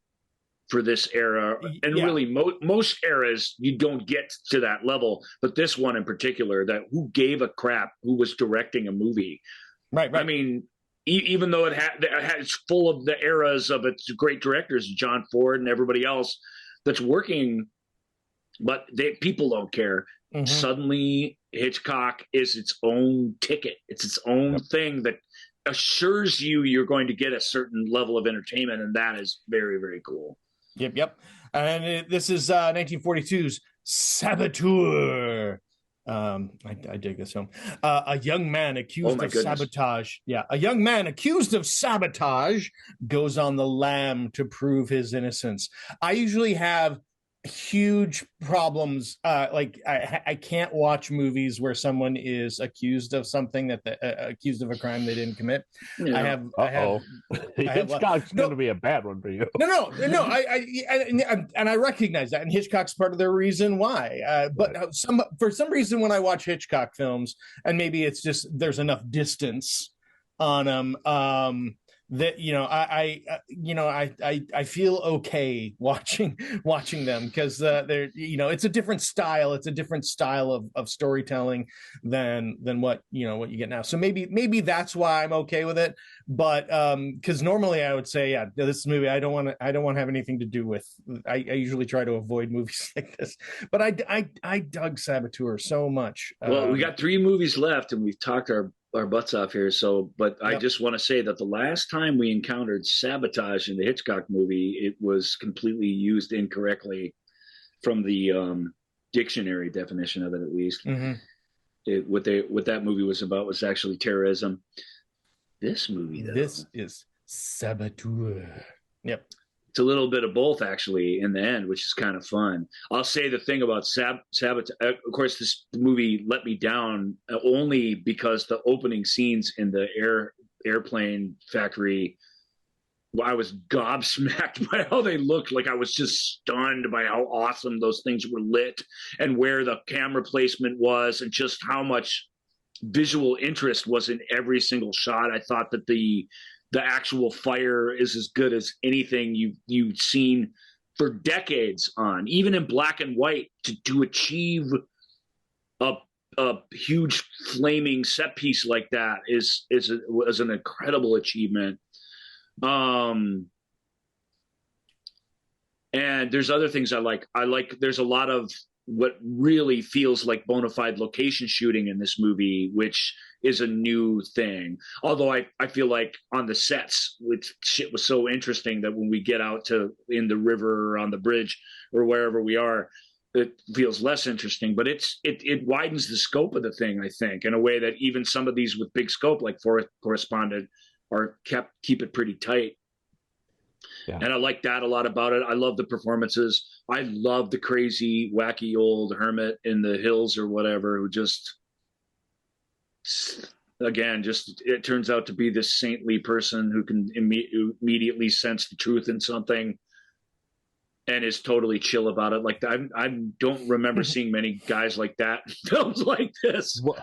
for this era, and really most eras you don't get to that level. But this one in particular, that who gave a crap who was directing a movie? Right. I mean, even though it's full of the eras of its great directors, John Ford and everybody else that's working. But people don't care. Mm-hmm. Suddenly, Hitchcock is its own ticket. It's its own thing that assures you're going to get a certain level of entertainment, and that is very, very cool. Yep. And this is 1942's Saboteur. I dig this film. A young man accused of sabotage. Yeah, a young man accused of sabotage goes on the lam to prove his innocence. I usually have huge problems. I can't watch movies where someone is accused of something accused of a crime they didn't commit. Yeah. Hitchcock's going to be a bad one for you. No. I recognize that, and Hitchcock's part of the reason why. But for some reason, when I watch Hitchcock films, and maybe it's just there's enough distance on them. That I feel okay watching them, because they're it's a different style. It's a different style of storytelling than what you get now. So maybe that's why I'm okay with it. But because normally I would say, this movie I don't want to have anything to do with. I usually try to avoid movies like this. But I dug Saboteur so much. Well, we got 3 movies left, and we've talked our butts off here. I just want to say that the last time we encountered sabotage in the Hitchcock movie, it was completely used incorrectly from the dictionary definition of it, at least. Mm-hmm. What that movie was about was actually terrorism. This movie, though, this is Saboteur. Yep. It's a little bit of both, actually, in the end, which is kind of fun. I'll say the thing about sabotage. Of course, this movie let me down only because the opening scenes in the airplane factory, I was gobsmacked by how they looked. Like, I was just stunned by how awesome those things were lit and where the camera placement was, and just how much visual interest was in every single shot. I thought that the actual fire is as good as anything you've seen for decades on, even in black and white, to achieve a huge flaming set piece like that was an incredible achievement. And there's other things I like. There's a lot of what really feels like bona fide location shooting in this movie, which is a new thing. Although I feel like on the sets, which shit was so interesting that when we get out in the river or on the bridge or wherever we are, it feels less interesting. But it widens the scope of the thing, I think, in a way that even some of these with big scope, like Forest Correspondent, keep it pretty tight. Yeah. And I like that a lot about it. I love the performances. I love the crazy, wacky old hermit in the hills or whatever, who just, again, it turns out to be this saintly person who can immediately sense the truth in something and is totally chill about it. Like, I don't remember seeing many guys like that in films like this. Well,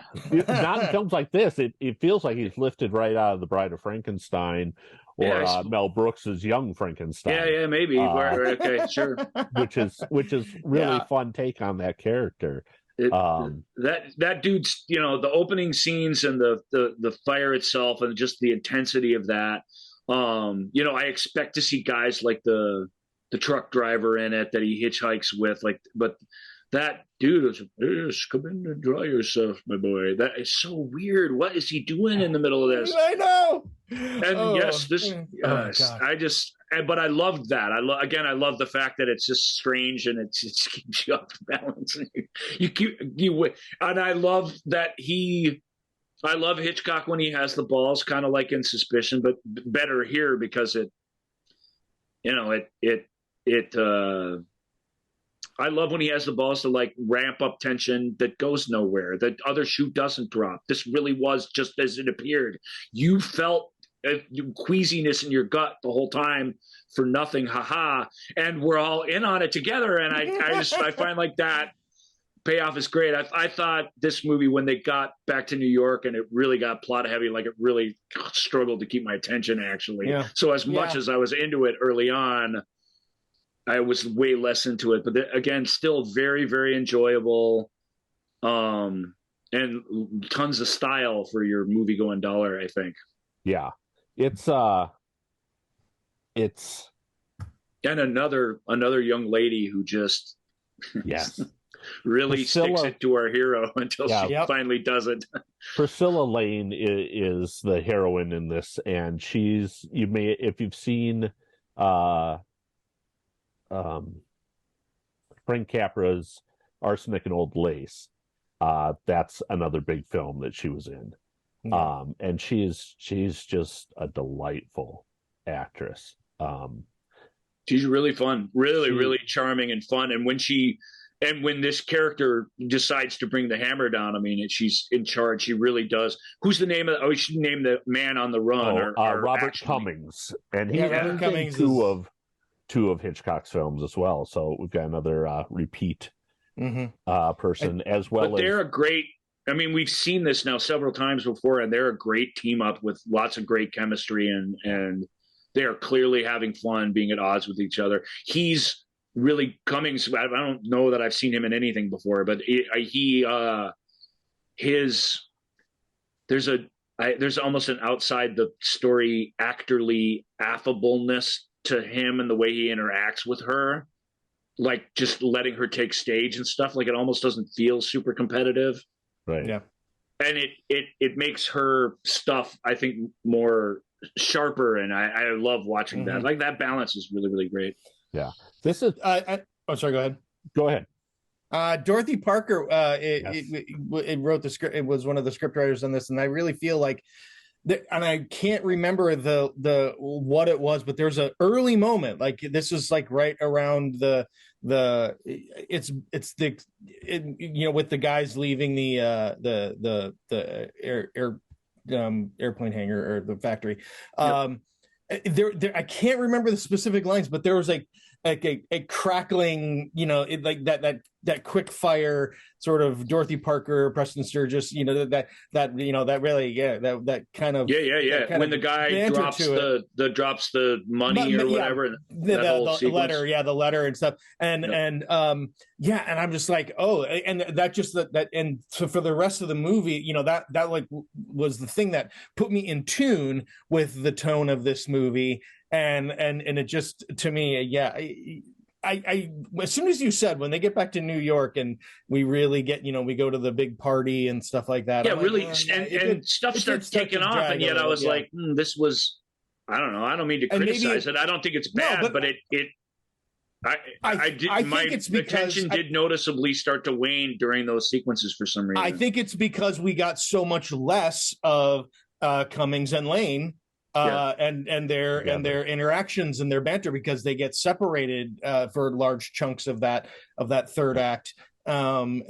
not in films like this. It feels like he's lifted right out of The Bride of Frankenstein, Mel Brooks's Young Frankenstein. Yeah, maybe. Okay, sure. Which is really fun take on that character. That dude's, the opening scenes and the fire itself and just the intensity of that. I expect to see guys like the truck driver in it that he hitchhikes with, but that dude was, come in and dry yourself, my boy. That is so weird. What is he doing in the middle of this? I know. But I loved that. I love the fact that it's just strange and it keeps you off balance. And I love that I love Hitchcock when he has the balls, kind of like in Suspicion, but better here because I love when he has the balls to ramp up tension that goes nowhere. The other shoe doesn't drop. This really was just as it appeared. You felt queasiness in your gut the whole time for nothing. Haha. And we're all in on it together. And I find that payoff is great. I thought this movie, when they got back to New York and it really got plot heavy, it really struggled to keep my attention actually. Yeah. So as much as I was into it early on, I was way less into it, but again, still very, very enjoyable, and tons of style for your movie going dollar, I think. Yeah, it's and another young lady who just really Priscilla, sticks it to our hero until she finally doesn't. Priscilla Lane is the heroine in this, and if you've seen Frank Capra's Arsenic and Old Lace, that's another big film that she was in. And she's just a delightful actress. She's really fun, really charming and fun. And when this character decides to bring the hammer down, she's in charge. She really does. Who's the name of? We should name the man on the run. Robert Cummings, and he's in two of Hitchcock's films as well. So we've got another repeat person as well. But they're a great. We've seen this now several times before, and they're a great team up with lots of great chemistry, and they are clearly having fun being at odds with each other. He's really Cummings. I don't know that I've seen him in anything before, but there's almost an outside the story actorly affableness to him and the way he interacts with her, just letting her take stage and stuff. It almost doesn't feel super competitive. Right. Yeah. And it makes her stuff, I think, more sharper, and I love watching that. That balance is really, really great. Yeah. This is sorry, go ahead. Go ahead. Dorothy Parker it wrote the script. It was one of the script writers on this, and I really feel and I can't remember the what it was, but there's an early moment. This is right around with the guys leaving the airplane hangar or the factory. I can't remember the specific lines, but there was a crackling, that quick fire sort of Dorothy Parker, Preston Sturges, that kind of when the guy drops the money or whatever, the letter, the letter and stuff, and I'm just and that just that and so for the rest of the movie, that was the thing that put me in tune with the tone of this movie, and it just, to me, I as soon as you said when they get back to New York and we really get, we go to the big party and stuff like that. Yeah, really, and stuff starts taking off, and yet I was this was, I don't know. I don't mean to criticize it. I don't think it's bad, but my attention did noticeably start to wane during those sequences for some reason. I think it's because we got so much less of Cummings and Lane. And their interactions and their banter, because they get separated for large chunks of that third act. So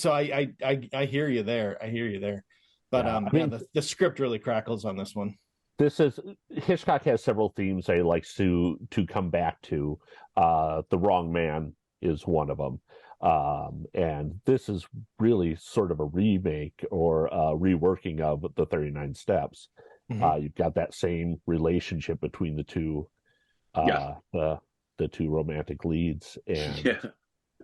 I hear you there. But the script really crackles on this one. Hitchcock has several themes that he likes to come back to. The Wrong Man is one of them. And this is really sort of a remake or a reworking of the 39 Steps. You've got that same relationship between the two, the two romantic leads, and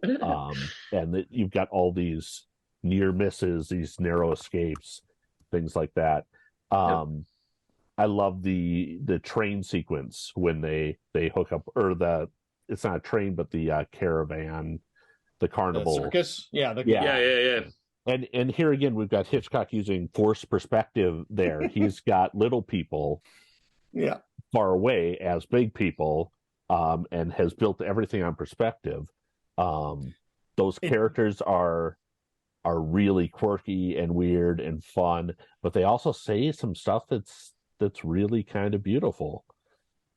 and that you've got all these near misses, these narrow escapes, things like that. I love the train sequence when they hook up, or it's not a train, but the caravan, the carnival, the circus. Yeah. And here again, we've got Hitchcock using forced perspective there. He's got little people far away as big people, and has built everything on perspective. Those characters are really quirky and weird and fun, but they also say some stuff that's really kind of beautiful.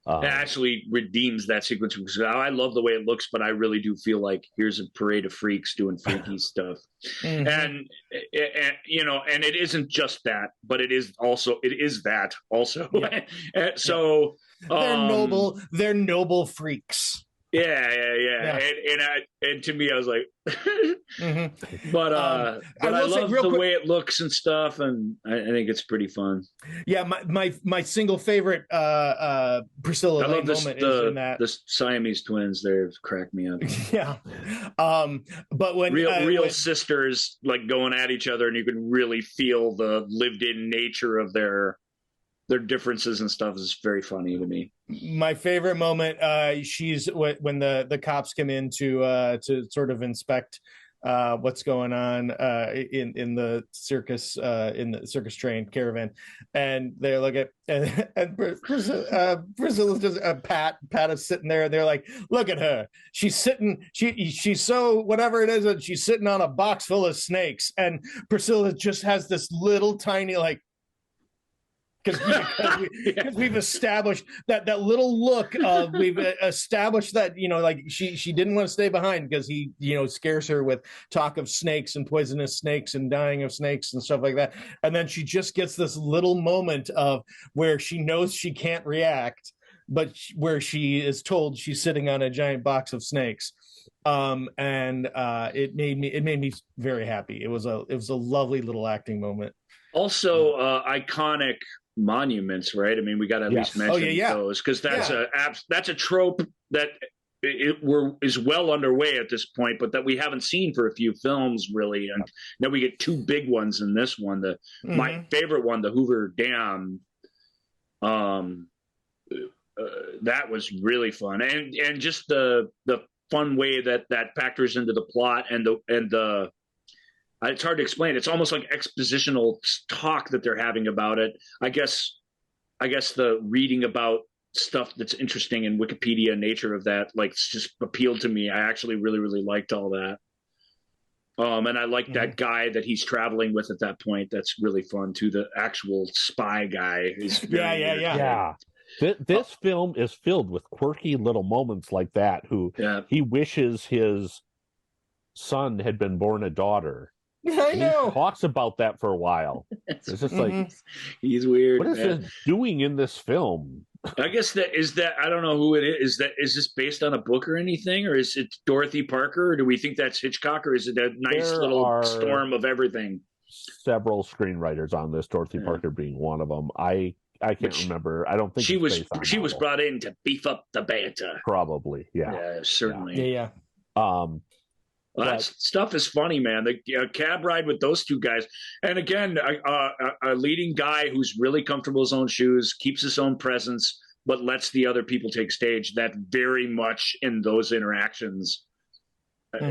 It actually redeems that sequence, because I love the way it looks, but I really do feel like here's a parade of freaks doing freaky stuff. And it isn't just that, but it is that also. So they're noble freaks. Yeah. And to me, I was like, but I love the way it looks and stuff, and I think it's pretty fun. Yeah, my single favorite Priscilla Lane moment is in that the Siamese twins. They crack me up. Yeah, but when real sisters like going at each other, and you can really feel the lived-in nature of their differences and stuff is very funny to me. My favorite moment, she's when the cops come in to sort of inspect what's going on in the circus train caravan, and they look at and Priscilla's just Pat is sitting there, and they're like, look at her, she's sitting, she's so whatever it is, and she's sitting on a box full of snakes, and Priscilla just has this little tiny like. Because we've established that little look of, we've established that, like she didn't want to stay behind because he, scares her with talk of snakes and poisonous snakes and dying of snakes and stuff like that. And then she just gets this little moment of where she knows she can't react, but where she is told she's sitting on a giant box of snakes. And it made me very happy. It was a lovely little acting moment. Also, iconic monuments, right? I mean, we got to at least mention those, because that's a trope that is well underway at this point, but that we haven't seen for a few films really. And now we get two big ones in this one. My favorite one, the Hoover Dam. That was really fun, and just the fun way that factors into the plot and the. It's hard to explain. It's almost like expositional talk that they're having about it. I guess the reading about stuff that's interesting in Wikipedia nature of that, like, just appealed to me. I actually really, really liked all that. And I like that guy that he's traveling with at that point. That's really fun too. The actual spy guy is yeah. This film is filled with quirky little moments like that. He wishes his son had been born a daughter. I know. He talks about that for a while. It's just like, he's weird. What is this doing in this film? I guess that I don't know who it is. Is this based on a book or anything, or is it Dorothy Parker? Or do we think that's Hitchcock, or is it a nice little storm of everything? Several screenwriters on this, Dorothy Parker being one of them. I can't remember. I don't think she was brought in to beef up the banter. Probably, yeah. Yeah, certainly. Yeah. Well, that stuff is funny, man. The cab ride with those two guys. And again, a leading guy who's really comfortable in his own shoes, keeps his own presence, but lets the other people take stage. That very much in those interactions. Like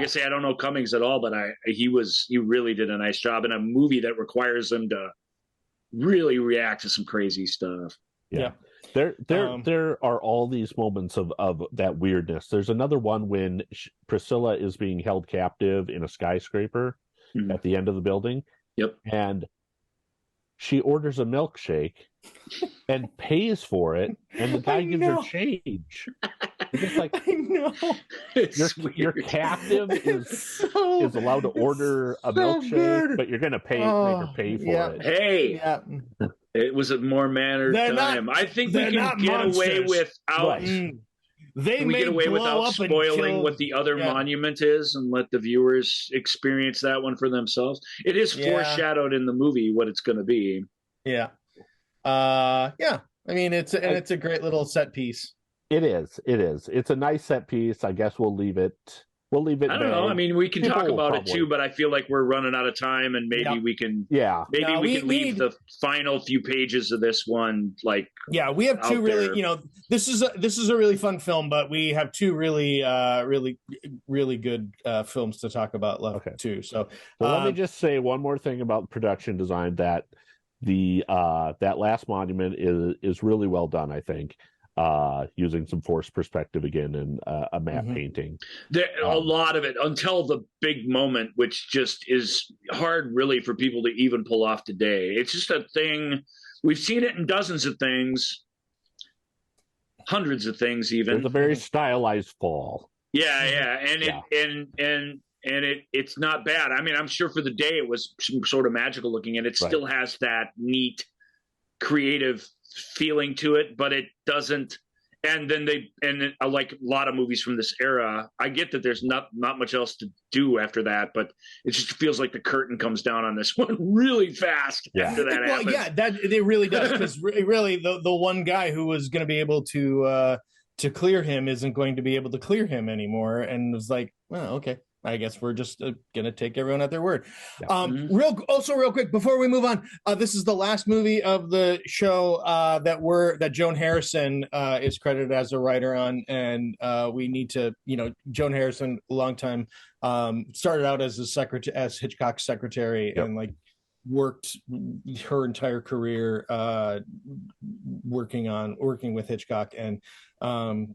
I say, I don't know Cummings at all, but he really did a nice job in a movie that requires him to really react to some crazy stuff. Yeah. There are all these moments of that weirdness. There's another one when Priscilla is being held captive in a skyscraper at the end of the building. Yep. And she orders a milkshake and pays for it, and the guy gives her change. It's just like, I know. Your captive is allowed to order a milkshake, but you're going to make her pay for it. Hey. Yeah. It was a more mannered time. I think we can get away without. Without spoiling what the other monument is, and let the viewers experience that one for themselves. It is foreshadowed in the movie what it's going to be. Yeah. Yeah, I mean, it's a great little set piece. It is. It's a nice set piece. I guess we'll leave it. I don't know. I mean, we can talk about it too, but I feel like we're running out of time, and maybe we can. Yeah. Maybe we can leave the final few pages of this one like. Yeah, we have two really. This is a really fun film, but we have two really good films to talk about left too. So let me just say one more thing about production design, that the that last monument is really well done, I think. Using some forced perspective again and a matte painting. There a lot of it until the big moment, which just is hard really for people to even pull off today. It's just a thing. We've seen it in dozens of things, hundreds of things even. It's a very stylized fall. Yeah. And it's not bad. I mean, I'm sure for the day it was sort of magical looking, and it still has that neat creative feeling to it, but it doesn't. And then like a lot of movies from this era, I get that there's not much else to do after that, but it just feels like the curtain comes down on this one really fast after that happens. Well, yeah, that it really does, because really the one guy who was going to be able to clear him isn't going to be able to clear him anymore, and it was like, well, okay, I guess we're just gonna take everyone at their word. Yeah. Real quick before we move on, this is the last movie of the show that Joan Harrison is credited as a writer on, and we need to, Joan Harrison, a long time, started out as as Hitchcock's secretary, and like worked her entire career working with Hitchcock, and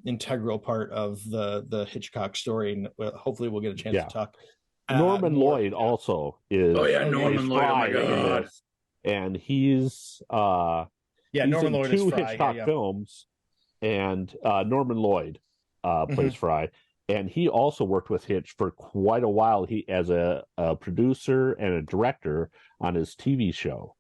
integral part of the Hitchcock story. And hopefully we'll get a chance to talk. Norman Lloyd also is. Oh yeah, Norman Lloyd. Oh my God. And he's Norman Lloyd is Fry, Hitchcock films, and Norman Lloyd plays Fry. And he also worked with Hitch for quite a while. He as a producer and a director on his TV show,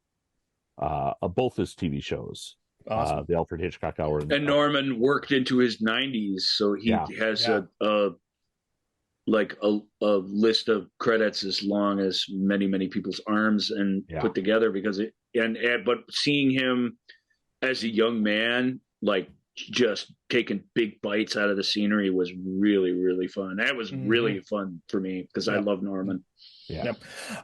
both his TV shows, the Alfred Hitchcock Hour. And Norman worked into his 90s, so he has a list of credits as long as many people's arms and put together, because but seeing him as a young man, like, just taking big bites out of the scenery was really, really fun. That was really fun for me, because I love Norman.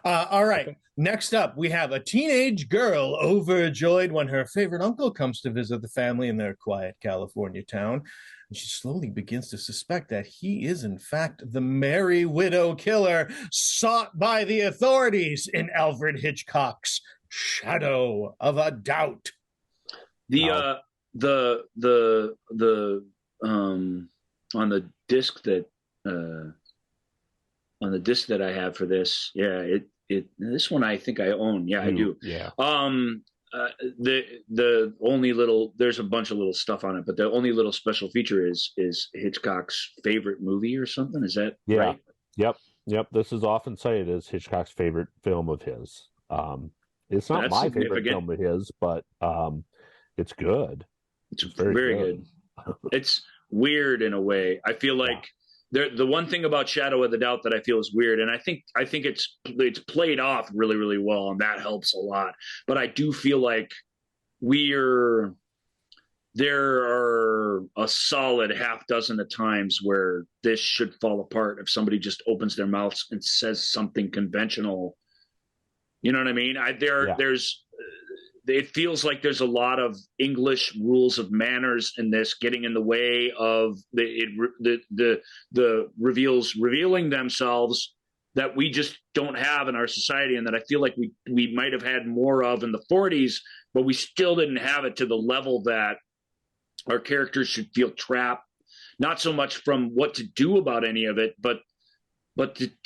All right. Next up, we have a teenage girl overjoyed when her favorite uncle comes to visit the family in their quiet California town. And she slowly begins to suspect that he is, in fact, the Merry Widow killer sought by the authorities in Alfred Hitchcock's Shadow of a Doubt. On the disc that I have for this, this one I think I own. I do. Yeah. The only little, there's a bunch of little stuff on it, but the only little special feature is Hitchcock's favorite movie or something. Is that right? Yep. This is often cited as Hitchcock's favorite film of his. It's not my favorite film of his, but it's good. It's very good. It's weird in a way. I feel like the one thing about Shadow of the Doubt that I feel is weird, and I think it's played off really, really well, and that helps a lot. But I do feel like there are a solid half dozen of times where this should fall apart if somebody just opens their mouths and says something conventional. You know what I mean? It feels like there's a lot of English rules of manners in this getting in the way of the reveals revealing themselves that we just don't have in our society, and that I feel like we might have had more of in the 40s, but we still didn't have it to the level that our characters should feel trapped, not so much from what to do about any of it, but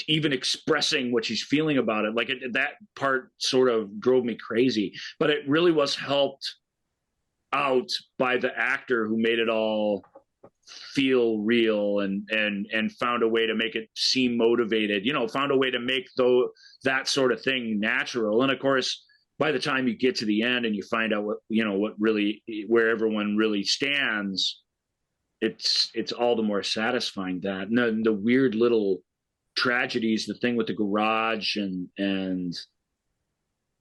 even expressing what she's feeling about it. Like that part sort of drove me crazy, but it really was helped out by the actor who made it all feel real and found a way to make it seem motivated, found a way to make that sort of thing natural. And of course, by the time you get to the end and you find out where everyone really stands, it's all the more satisfying. That and the weird little tragedies, the thing with the garage and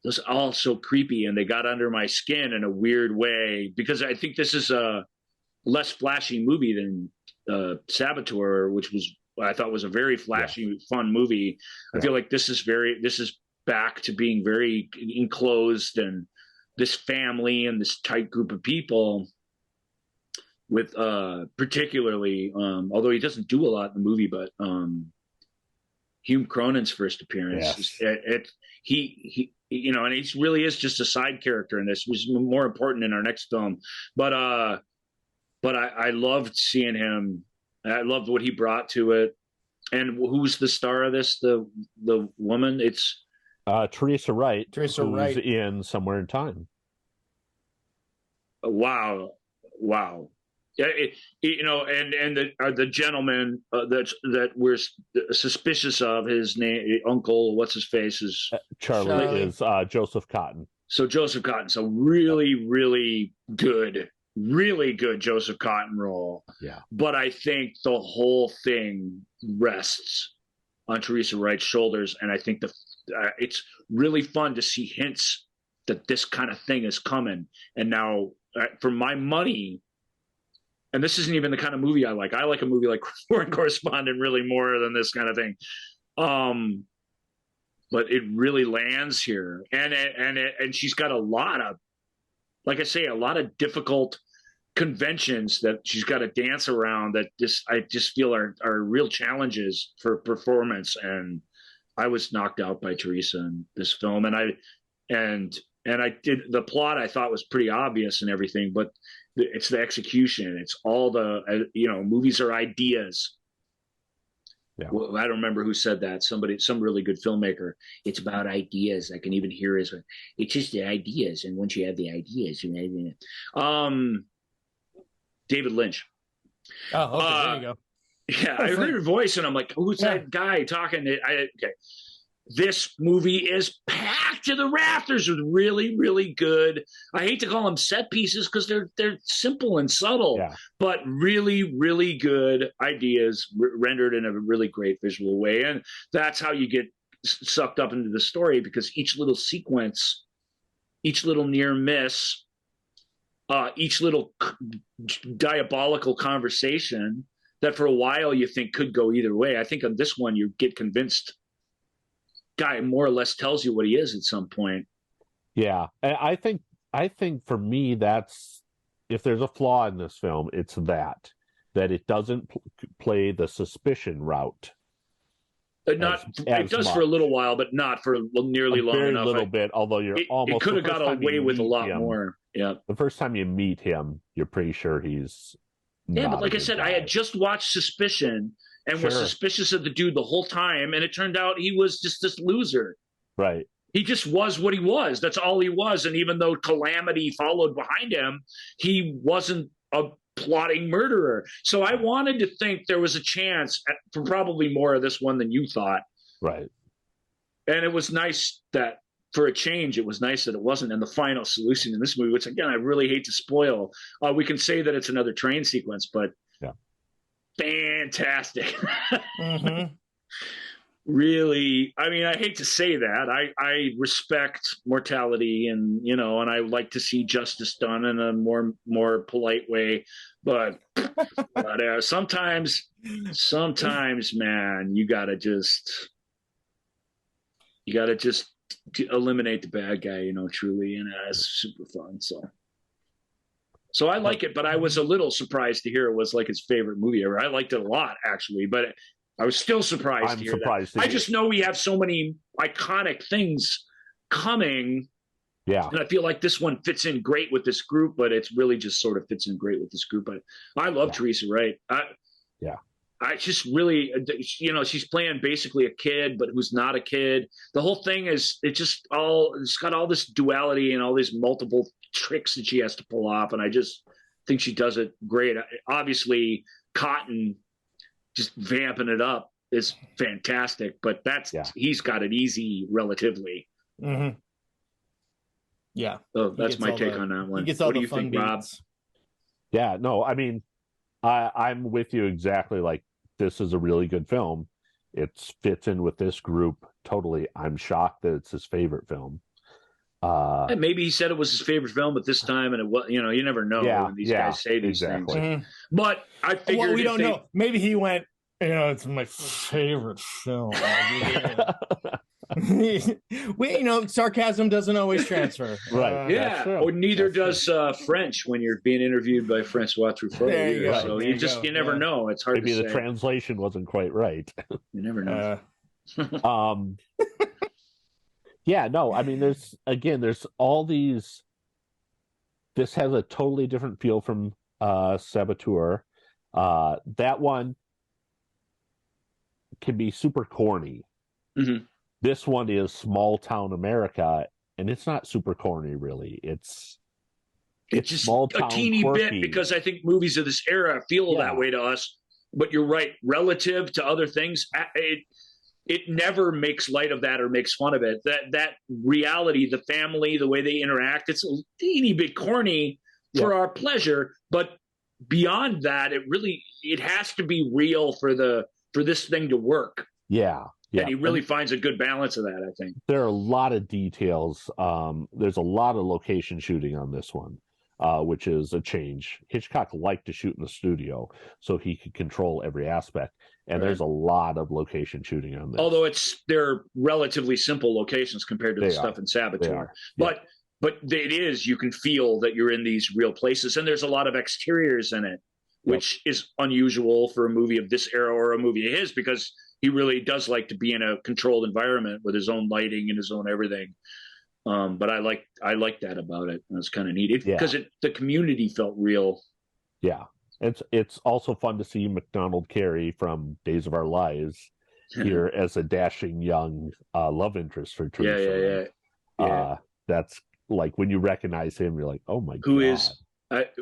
was all so creepy, and they got under my skin in a weird way, because I think this is a less flashy movie than Saboteur, which I thought was a very flashy, fun movie. I feel like this is back to being very enclosed, and this family and this tight group of people with particularly, although he doesn't do a lot in the movie, but Hugh Cronin's first appearance, he and he really is just a side character in this, which is more important in our next film. But I loved seeing him. I loved what he brought to it. And who's the star of this? The woman? It's Teresa Wright. Teresa Wright in Somewhere in Time. Wow. Yeah, and the gentleman that we're suspicious of, his name, Uncle, what's his face, is Charlie. Is Joseph Cotton. So Joseph Cotton. So really good Joseph Cotton role. Yeah. But I think the whole thing rests on Teresa Wright's shoulders, and I think it's really fun to see hints that this kind of thing is coming. And now, for my money. And this isn't even the kind of movie I like. I like a movie like Foreign Correspondent really more than this kind of thing. But it really lands here. And she's got a lot of, like I say, a lot of difficult conventions that she's got to dance around that I just feel are real challenges for performance. And I was knocked out by Teresa in this film. And I did, the plot I thought was pretty obvious and everything, but it's the execution. It's all the, movies are ideas. Yeah. Well, I don't remember who said that. Some really good filmmaker. It's about ideas. I can even hear it's just the ideas. And once you have the ideas, David Lynch. Oh, okay. There you go. Yeah. I heard her voice and I'm like, who's that guy talking? Okay. This movie is packed to the rafters with really, really good. I hate to call them set pieces because they're simple and subtle, but really, really good ideas rendered in a really great visual way. And that's how you get sucked up into the story, because each little sequence, each little near miss, each little diabolical conversation that for a while you think could go either way. I think on this one you get convinced. Guy more or less tells you what he is at some point. Yeah, I think for me, that's, if there's a flaw in this film, it's that it doesn't play the suspicion route. It does much. For a little while, but not for nearly long enough. Very little bit, although it could have got away with a lot more. Yeah, the first time you meet him, you're pretty sure he's but like I said, I had just watched Suspicion. And was suspicious of the dude the whole time. And it turned out he was just this loser. Right. He just was what he was. That's all he was. And even though calamity followed behind him, he wasn't a plotting murderer. So I wanted to think there was a chance for probably more of this one than you thought. Right. And it was nice that, for a change, it was nice that it wasn't. And the final solution in this movie, which, again, I really hate to spoil, we can say that it's another train sequence, but fantastic. Mm-hmm. Really, I mean, I hate to say that. I respect mortality, and and I like to see justice done in a more polite way. But sometimes, man, you gotta just eliminate the bad guy, truly, and it's super fun. So I like it, but I was a little surprised to hear it was like his favorite movie ever. I liked it a lot, actually, but I was still surprised to hear that. I just know we have so many iconic things coming. Yeah. And I feel like this one fits in great with this group, but it's really just sort of fits in great with this group. But I love Teresa Wright. I just really, she's playing basically a kid, but who's not a kid. The whole thing is, it's got all this duality and all these multiple tricks that she has to pull off. And I just think she does it great. Obviously, Cotton just vamping it up is fantastic, but he's got it easy relatively. Mm-hmm. Yeah. So that's my take on that one. What do you think, Rob? Yeah, no, I mean, I'm with you exactly. Like, this is a really good film. It fits in with this group totally. I'm shocked that it's his favorite film. And maybe he said it was his favorite film at this time, and it was, you never know when these guys say these things. Mm-hmm. But I figured we don't know. Maybe he went, it's my favorite film. Sarcasm doesn't always transfer. Right. Or neither does French when you're being interviewed by Francois Truffaut. So you never know. It's hard to say. Maybe the translation wasn't quite right. You never know. I mean, there's all these. This has a totally different feel from Saboteur. That one can be super corny. Mm-hmm. This one is small town America, and it's not super corny, really. It's just small town, a teeny quirky. bit, because I think movies of this era feel that way to us. But you're right, relative to other things, it never makes light of that or makes fun of it. That reality, the family, the way they interact, it's a teeny bit corny for our pleasure. But beyond that, it has to be real for this thing to work. Yeah. And he really finds a good balance of that, I think. There are a lot of details. There's a lot of location shooting on this one, which is a change. Hitchcock liked to shoot in the studio so he could control every aspect. And there's a lot of location shooting on this. Although they're relatively simple locations compared to the stuff in Saboteur. But you can feel that you're in these real places. And there's a lot of exteriors in it, which is unusual for a movie of this era or a movie of his, because he really does like to be in a controlled environment with his own lighting and his own everything. But I like that about it. It's kind of neat because the community felt real. Yeah, it's also fun to see MacDonald Carey from Days of Our Lives here as a dashing young love interest for Teresa. Yeah. That's like when you recognize him, you're like, oh my god.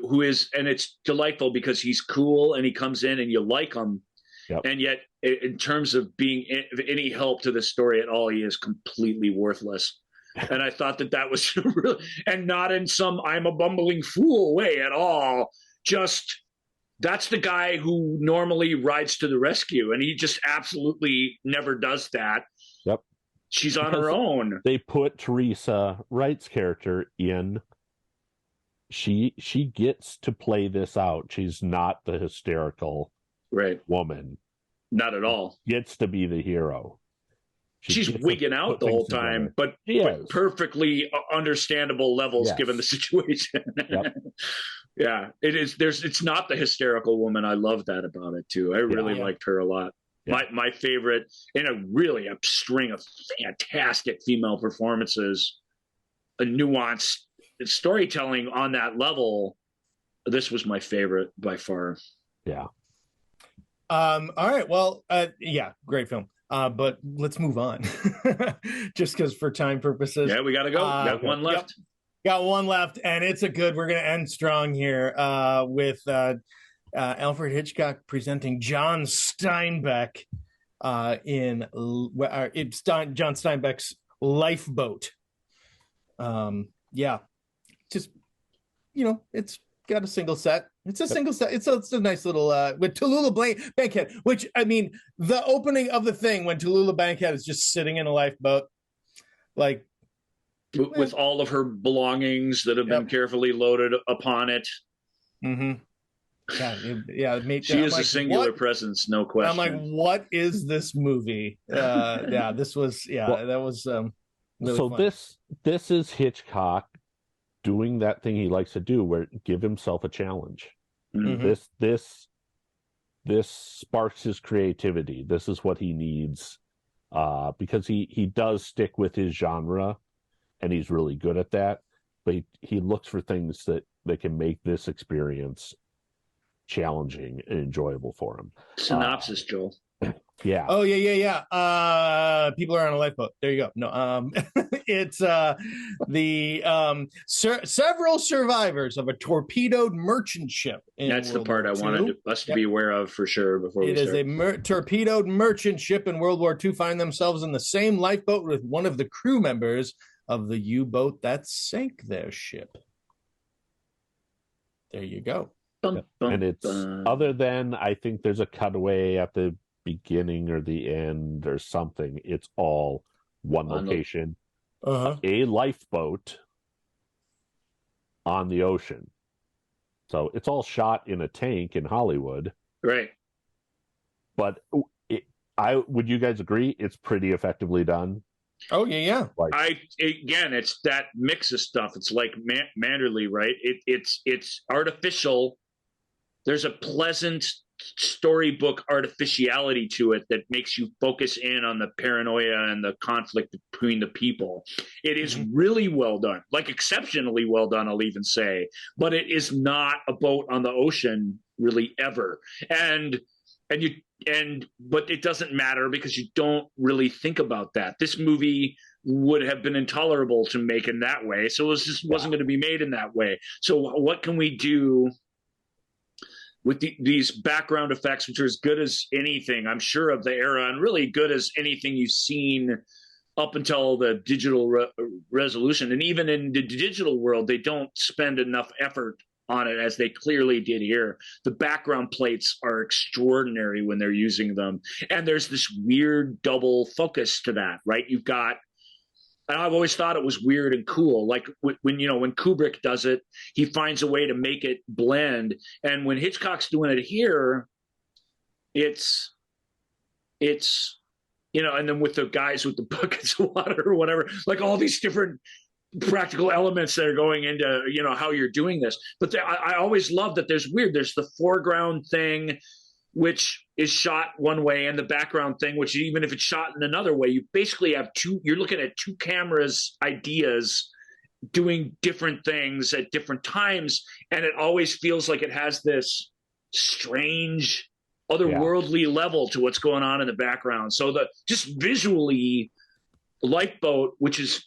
Who is, and it's delightful because he's cool and he comes in and you like him. Yep. And yet, in terms of being any help to the story at all, he is completely worthless. And I thought that was really, and not in some I'm a bumbling fool way at all. Just, that's the guy who normally rides to the rescue, and he just absolutely never does that. Yep. She's on her own. They put Teresa Wright's character in. She gets to play this out. She's not the hysterical woman. Not at all. Gets to be the hero. She's wigging out the whole time, but perfectly understandable levels given the situation. Yep. Yeah, it is. It's not the hysterical woman. I love that about it too. I really liked her a lot. Yeah. My favorite in a string of fantastic female performances, a nuanced storytelling on that level. This was my favorite by far. Yeah. All right. Well, great film. But let's move on. Just because for time purposes. Yeah, we got to go. Got one left. Yep. Got one left, and it's we're going to end strong here with Alfred Hitchcock presenting John Steinbeck it's John Steinbeck's Lifeboat. Just, it's got a single set. It's a single set. It's a nice little with Tallulah Bankhead, which, I mean, the opening of the thing when Tallulah Bankhead is just sitting in a lifeboat, like with all of her belongings that have been carefully loaded upon it. Mm-hmm. She is a singular presence, no question. I'm like, what is this movie? This was that was really so fun. This is Hitchcock doing that thing he likes to do, where give himself a challenge. Mm-hmm. This sparks his creativity. This is what he needs, because he does stick with his genre, and he's really good at that. But he looks for things that can make this experience challenging and enjoyable for him. Synopsis, Joel. Yeah. Oh, yeah. People are on a lifeboat. There you go. No, it's several survivors of a torpedoed merchant ship. That's the part I wanted us to be aware of for sure before we start. It is a torpedoed merchant ship in World War II find themselves in the same lifeboat with one of the crew members of the U-boat that sank their ship. There you go. And it's other than, I think there's a cutaway at the beginning or the end or something, it's all one location a lifeboat on the ocean. So it's all shot in a tank in Hollywood. Right. But would you guys agree it's pretty effectively done? Oh yeah. Again, it's that mix of stuff. It's like Manderley, right? It's artificial. There's a pleasant storybook artificiality to it that makes you focus in on the paranoia and the conflict between the people. It is really well done, like exceptionally well done, I'll even say. But it is not a boat on the ocean really ever. But it doesn't matter because you don't really think about that. This movie would have been intolerable to make in that way, so it wasn't going to be made in that way. So what can we do with these background effects, which are as good as anything, I'm sure, of the era, and really good as anything you've seen up until the digital resolution? And even in the digital world, they don't spend enough effort on it as they clearly did here. The background plates are extraordinary when they're using them. And there's this weird double focus to that, right? You've got, and I've always thought it was weird and cool. Like when Kubrick does it, he finds a way to make it blend. And when Hitchcock's doing it here, it's and then with the guys with the buckets of water or whatever, like all these different practical elements that are going into how you're doing this. But I always love that there's the foreground thing which is shot one way, and the background thing, which even if it's shot in another way, you basically have you're looking at two cameras ideas doing different things at different times, and it always feels like it has this strange otherworldly level to what's going on in the background. So just visually, Lifeboat, which is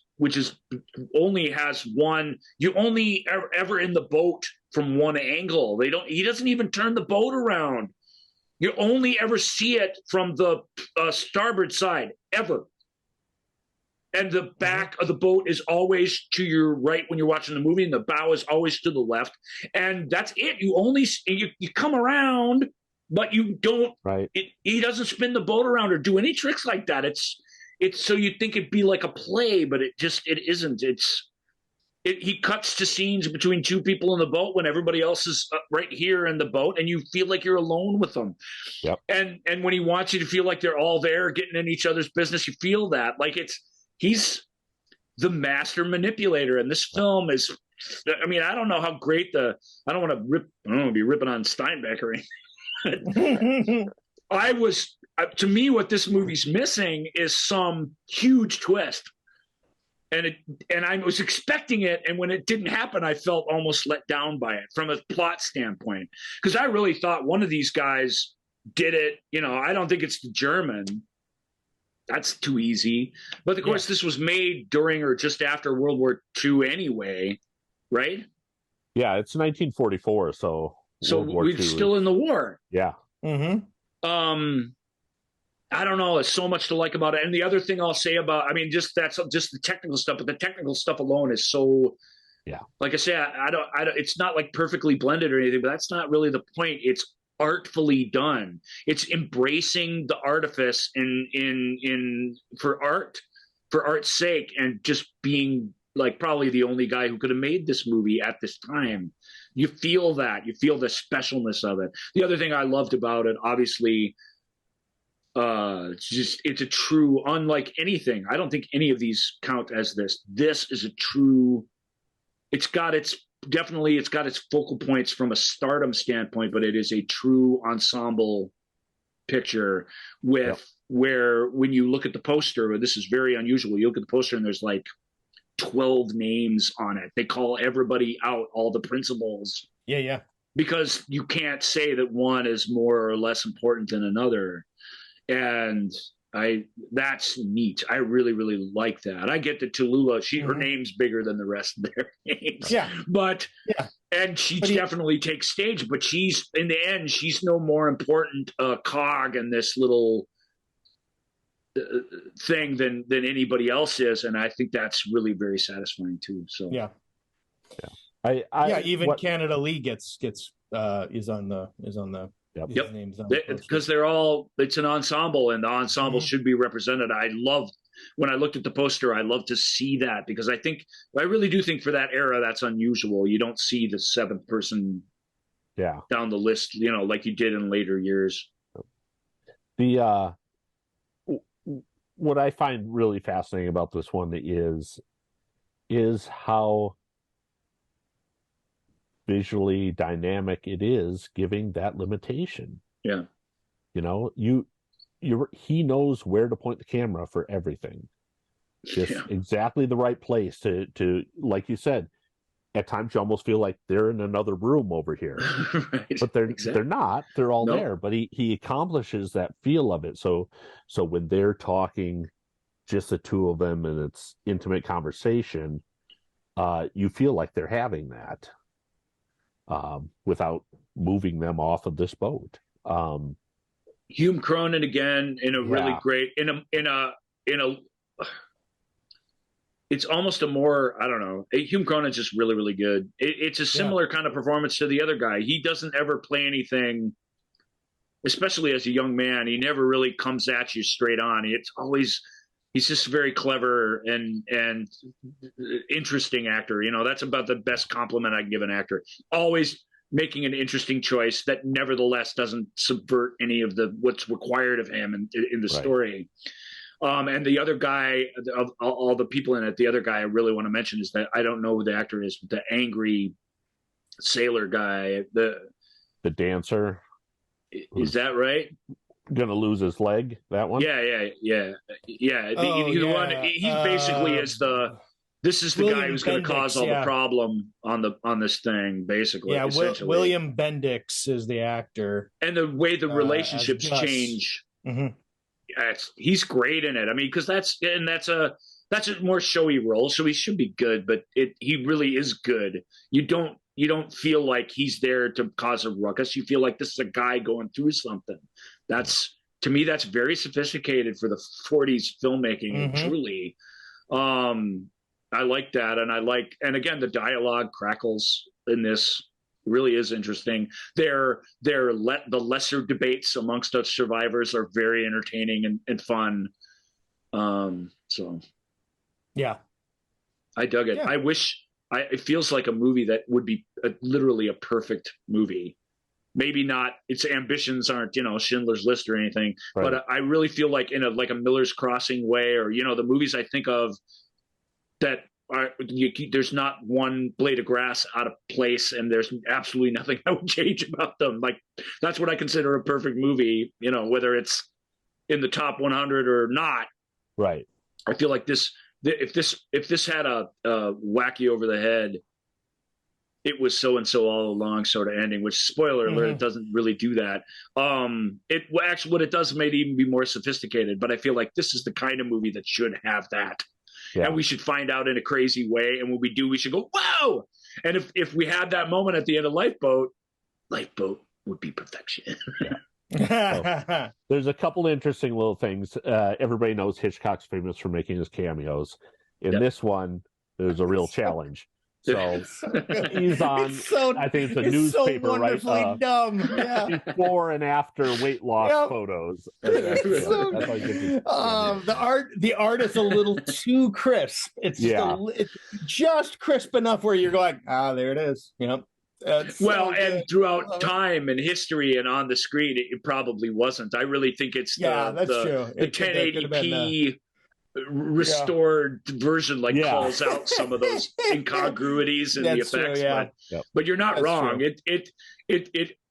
only has one, you only ever in the boat from one angle. He doesn't even turn the boat around. You only ever see it from the starboard side, ever. And the back of the boat is always to your right when you're watching the movie, and the bow is always to the left. And that's it. You come around, but you don't. Right. He doesn't spin the boat around or do any tricks like that. It's so you'd think it'd be like a play, but it isn't. He cuts to scenes between two people in the boat when everybody else is right here in the boat, and you feel like you're alone with them. Yep. And when he wants you to feel like they're all there getting in each other's business, you feel that. Like he's the master manipulator. And this film is, I mean, I don't know how great I don't want to be ripping on Steinbeck or anything. To me, what this movie's missing is some huge twist. And I was expecting it, and when it didn't happen, I felt almost let down by it from a plot standpoint. Because I really thought one of these guys did it. I don't think it's the German. That's too easy. But of course, this was made during or just after World War II anyway, right? Yeah, it's 1944, so we're still in the war. Yeah. Mm-hmm. I don't know. There's so much to like about it. And the other thing I'll say that's just the technical stuff, but the technical stuff alone is so, like I say, I don't, it's not like perfectly blended or anything, but that's not really the point. It's artfully done. It's embracing the artifice for art's sake, and just being like probably the only guy who could have made this movie at this time. You feel that. You feel the specialness of it. The other thing I loved about it, obviously, it's a true, unlike anything. I don't think any of these count as this. This is a true, it's got its focal points from a stardom standpoint, but it is a true ensemble picture with where when you look at the poster, this is very unusual. You look at the poster and there's like 12 names on it. They call everybody out, all the principals. Yeah. Because you can't say that one is more or less important than another. And that's neat. I really, really like that. I get that Tallulah, her name's bigger than the rest of their names. Yeah. And she definitely takes stage, but she's, in the end, she's no more important cog in this little thing than anybody else is. And I think that's really very satisfying too. So yeah. Even Canada Lee is on the because they're all, it's an ensemble, and the ensemble should be represented. I love when I looked at the poster, I love to see that, because I really do think for that era, that's unusual. You don't see the seventh person down the list, like you did in later years. The what I find really fascinating about this one is how visually dynamic it is, giving that limitation. Yeah. He knows where to point the camera for everything. Just exactly the right place to, like you said, at times you almost feel like they're in another room over here. Right. But they're not. They're all there. But he accomplishes that feel of it. So when they're talking, just the two of them, and it's intimate conversation, you feel like they're having that without moving them off of this boat. Hume Cronin again in a really great it's almost a more, I don't know. Hume Cronin's just really, really good. It's a similar kind of performance to the other guy. He doesn't ever play anything, especially as a young man. He never really comes at you straight on. He's just very clever and interesting actor. That's about the best compliment I can give an actor. Always making an interesting choice that nevertheless doesn't subvert any of what's required of him in the story. And the other guy, of all the people in it, the other guy I really want to mention is that I don't know who the actor is, but the angry sailor guy, the dancer. Is that right? Gonna lose his leg. That one. Yeah. The one he basically is the. This is the guy who's going to cause all the problem on this thing, basically. Yeah, William Bendix is the actor, and the way the relationships change. Mm-hmm. He's great in it. I mean, because that's a more showy role, so he should be good. But he really is good. You don't feel like he's there to cause a ruckus. You feel like this is a guy going through something. To me, that's very sophisticated for the 40s filmmaking. Mm-hmm. Truly, I like that, and again, the dialogue crackles in this really is interesting. The lesser debates amongst the survivors are very entertaining and fun. So yeah, I dug it. Yeah. It feels like a movie that would be literally a perfect movie. Maybe not, its ambitions aren't, Schindler's List or anything, right. But I really feel like in a Miller's Crossing way, or, the movies I think of that there's not one blade of grass out of place, and there's absolutely nothing I would change about them. Like, that's what I consider a perfect movie, whether it's in the top 100 or not. Right. I feel like if this had a wacky over the head, it was so and so all along sort of ending, which, spoiler alert, it doesn't really do that. What it does may even be more sophisticated, but I feel like this is the kind of movie that should have that. Yeah. And we should find out in a crazy way. And when we do, we should go, whoa! And if we had that moment at the end of Lifeboat would be perfection. So, there's a couple interesting little things. Everybody knows Hitchcock's famous for making his cameos. In this one, there's a real challenge. So he's on, I think it's a newspaper, so wonderfully right? Dumb. Yeah. Before and after weight loss photos. The art is a little too crisp. It's it's just crisp enough where you're going, there it is. Yep. And throughout time and history and on the screen, it probably wasn't. I really think it's the 1080p restored version calls out some of those incongruities in the effects. True, but you're not wrong. True.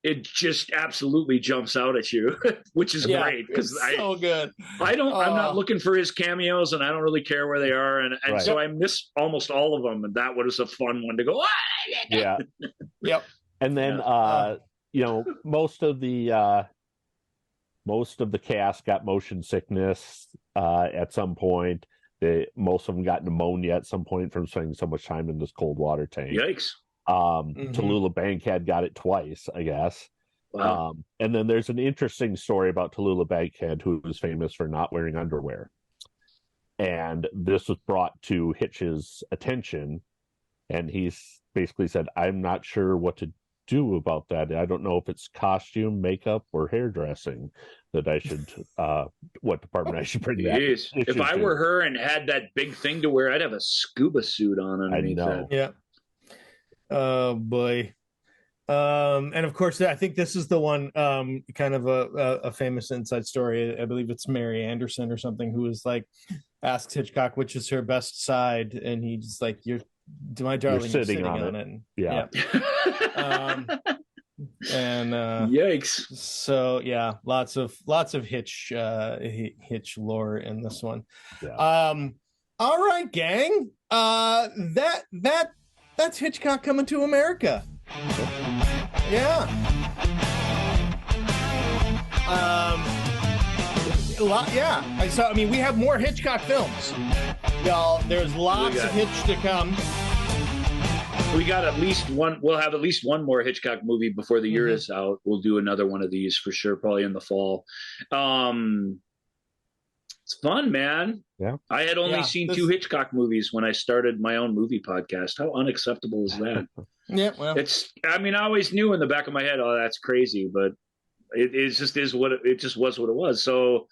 It just absolutely jumps out at you, which is great, because so good. I'm not looking for his cameos, and I don't really care where they are, and so I miss almost all of them, and that was a fun one to go. Yep. And then most of the cast got motion sickness at some point. Most of them got pneumonia at some point from spending so much time in this cold water tank. Yikes. Tallulah Bankhead got it twice, I guess. Wow. And then there's an interesting story about Tallulah Bankhead, who was famous for not wearing underwear. And this was brought to Hitch's attention, and he's basically said, I'm not sure what to do about that. I don't know if it's costume, makeup, or hairdressing that I should, what department I should bring that. If I were her and had that big thing to wear, I'd have a scuba suit on underneath that. Yeah. Oh, boy. And of course, I think this is the one, kind of a famous inside story. I believe it's Mary Anderson or something, who is like, asks Hitchcock which is her best side, and he's like, my darling, you're sitting on it. And, yeah. And yikes. So yeah, lots of Hitch lore in this one. Yeah. All right, gang. That's Hitchcock Coming to America. Yeah. I mean, we have more Hitchcock films, y'all. There's lots of Hitch to come. We got at least one. We'll have at least one more Hitchcock movie before the year is out. We'll do another one of these for sure, probably in the fall. It's fun, man. Yeah. I had only seen 2 Hitchcock movies when I started my own movie podcast. How unacceptable is that? Yeah, well, I mean, I always knew in the back of my head, oh, that's crazy, but it just is what it just was what it was. So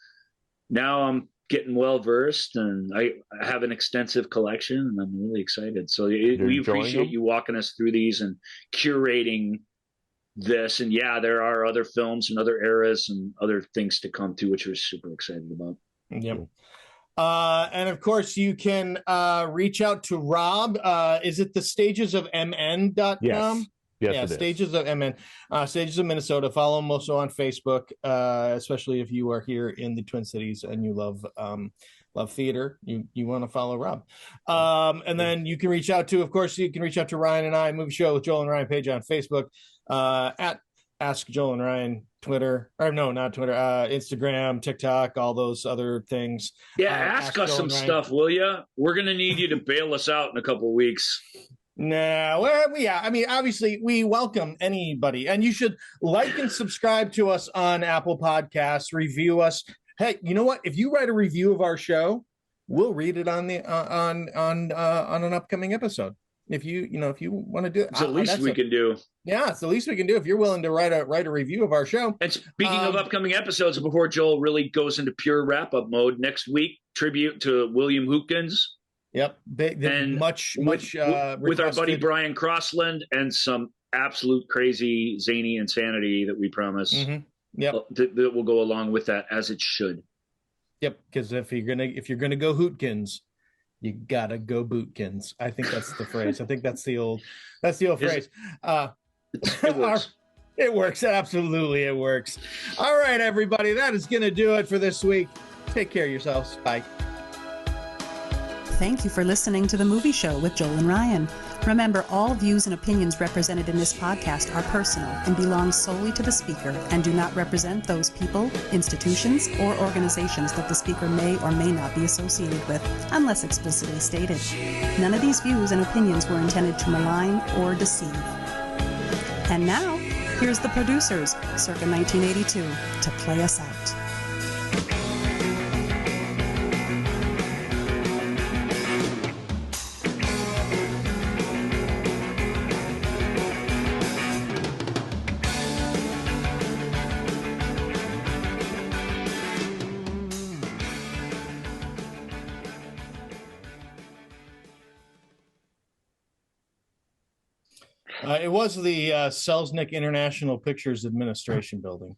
now I'm getting well versed, and I have an extensive collection, and I'm really excited. So we appreciate you walking us through these and curating this. And yeah, there are other films and other eras and other things to come too, which we're super excited about. Yep. And of course, you can reach out to Rob. Is it the stagesofmn.com? Yes. Yes, Stages of MN, Stages of Minnesota. Follow him also on Facebook, especially if you are here in the Twin Cities and you love theater. You want to follow Rob. And then you can reach out to Ryan and I, Movie Show with Joel and Ryan page on Facebook, at Ask Joel and Ryan, Twitter, or no, not Twitter, Instagram, TikTok, all those other things. Yeah, ask us some stuff, will you? We're going to need you to bail us out in a couple of weeks. No, well, yeah. I mean, obviously, we welcome anybody, and you should like and subscribe to us on Apple Podcasts. Review us. Hey, you know what? If you write a review of our show, we'll read it on the on an upcoming episode. If you want to do it, it's the least we can do. Yeah, it's the least we can do. If you're willing to write a review of our show. And speaking of upcoming episodes, before Joel really goes into pure wrap up mode, next week tribute to William Hootkins. Yep, and much with our buddy Brian Crossland, and some absolute crazy zany insanity that we promise. Mm-hmm. Yep, that will go along with that, as it should. Yep, because if you're gonna go Hootkins, you gotta go Bootkins. I think that's the phrase. I think that's the old phrase. It works. It works. Absolutely, it works. All right, everybody, that is gonna do it for this week. Take care of yourselves. Bye. Thank you for listening to The Movie Show with Joel and Ryan. Remember, all views and opinions represented in this podcast are personal and belong solely to the speaker and do not represent those people, institutions, or organizations that the speaker may or may not be associated with, unless explicitly stated. None of these views and opinions were intended to malign or deceive. And now, here's the producers, circa 1982, to play us out. It was the Selznick International Pictures Administration building.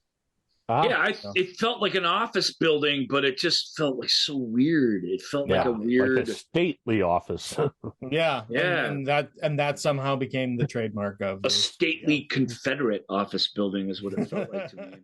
Yeah, it felt like an office building, but it just felt like so weird. It felt like a weird, like a stately office. Yeah. And that somehow became the trademark of a stately Confederate office building is what it felt like to me.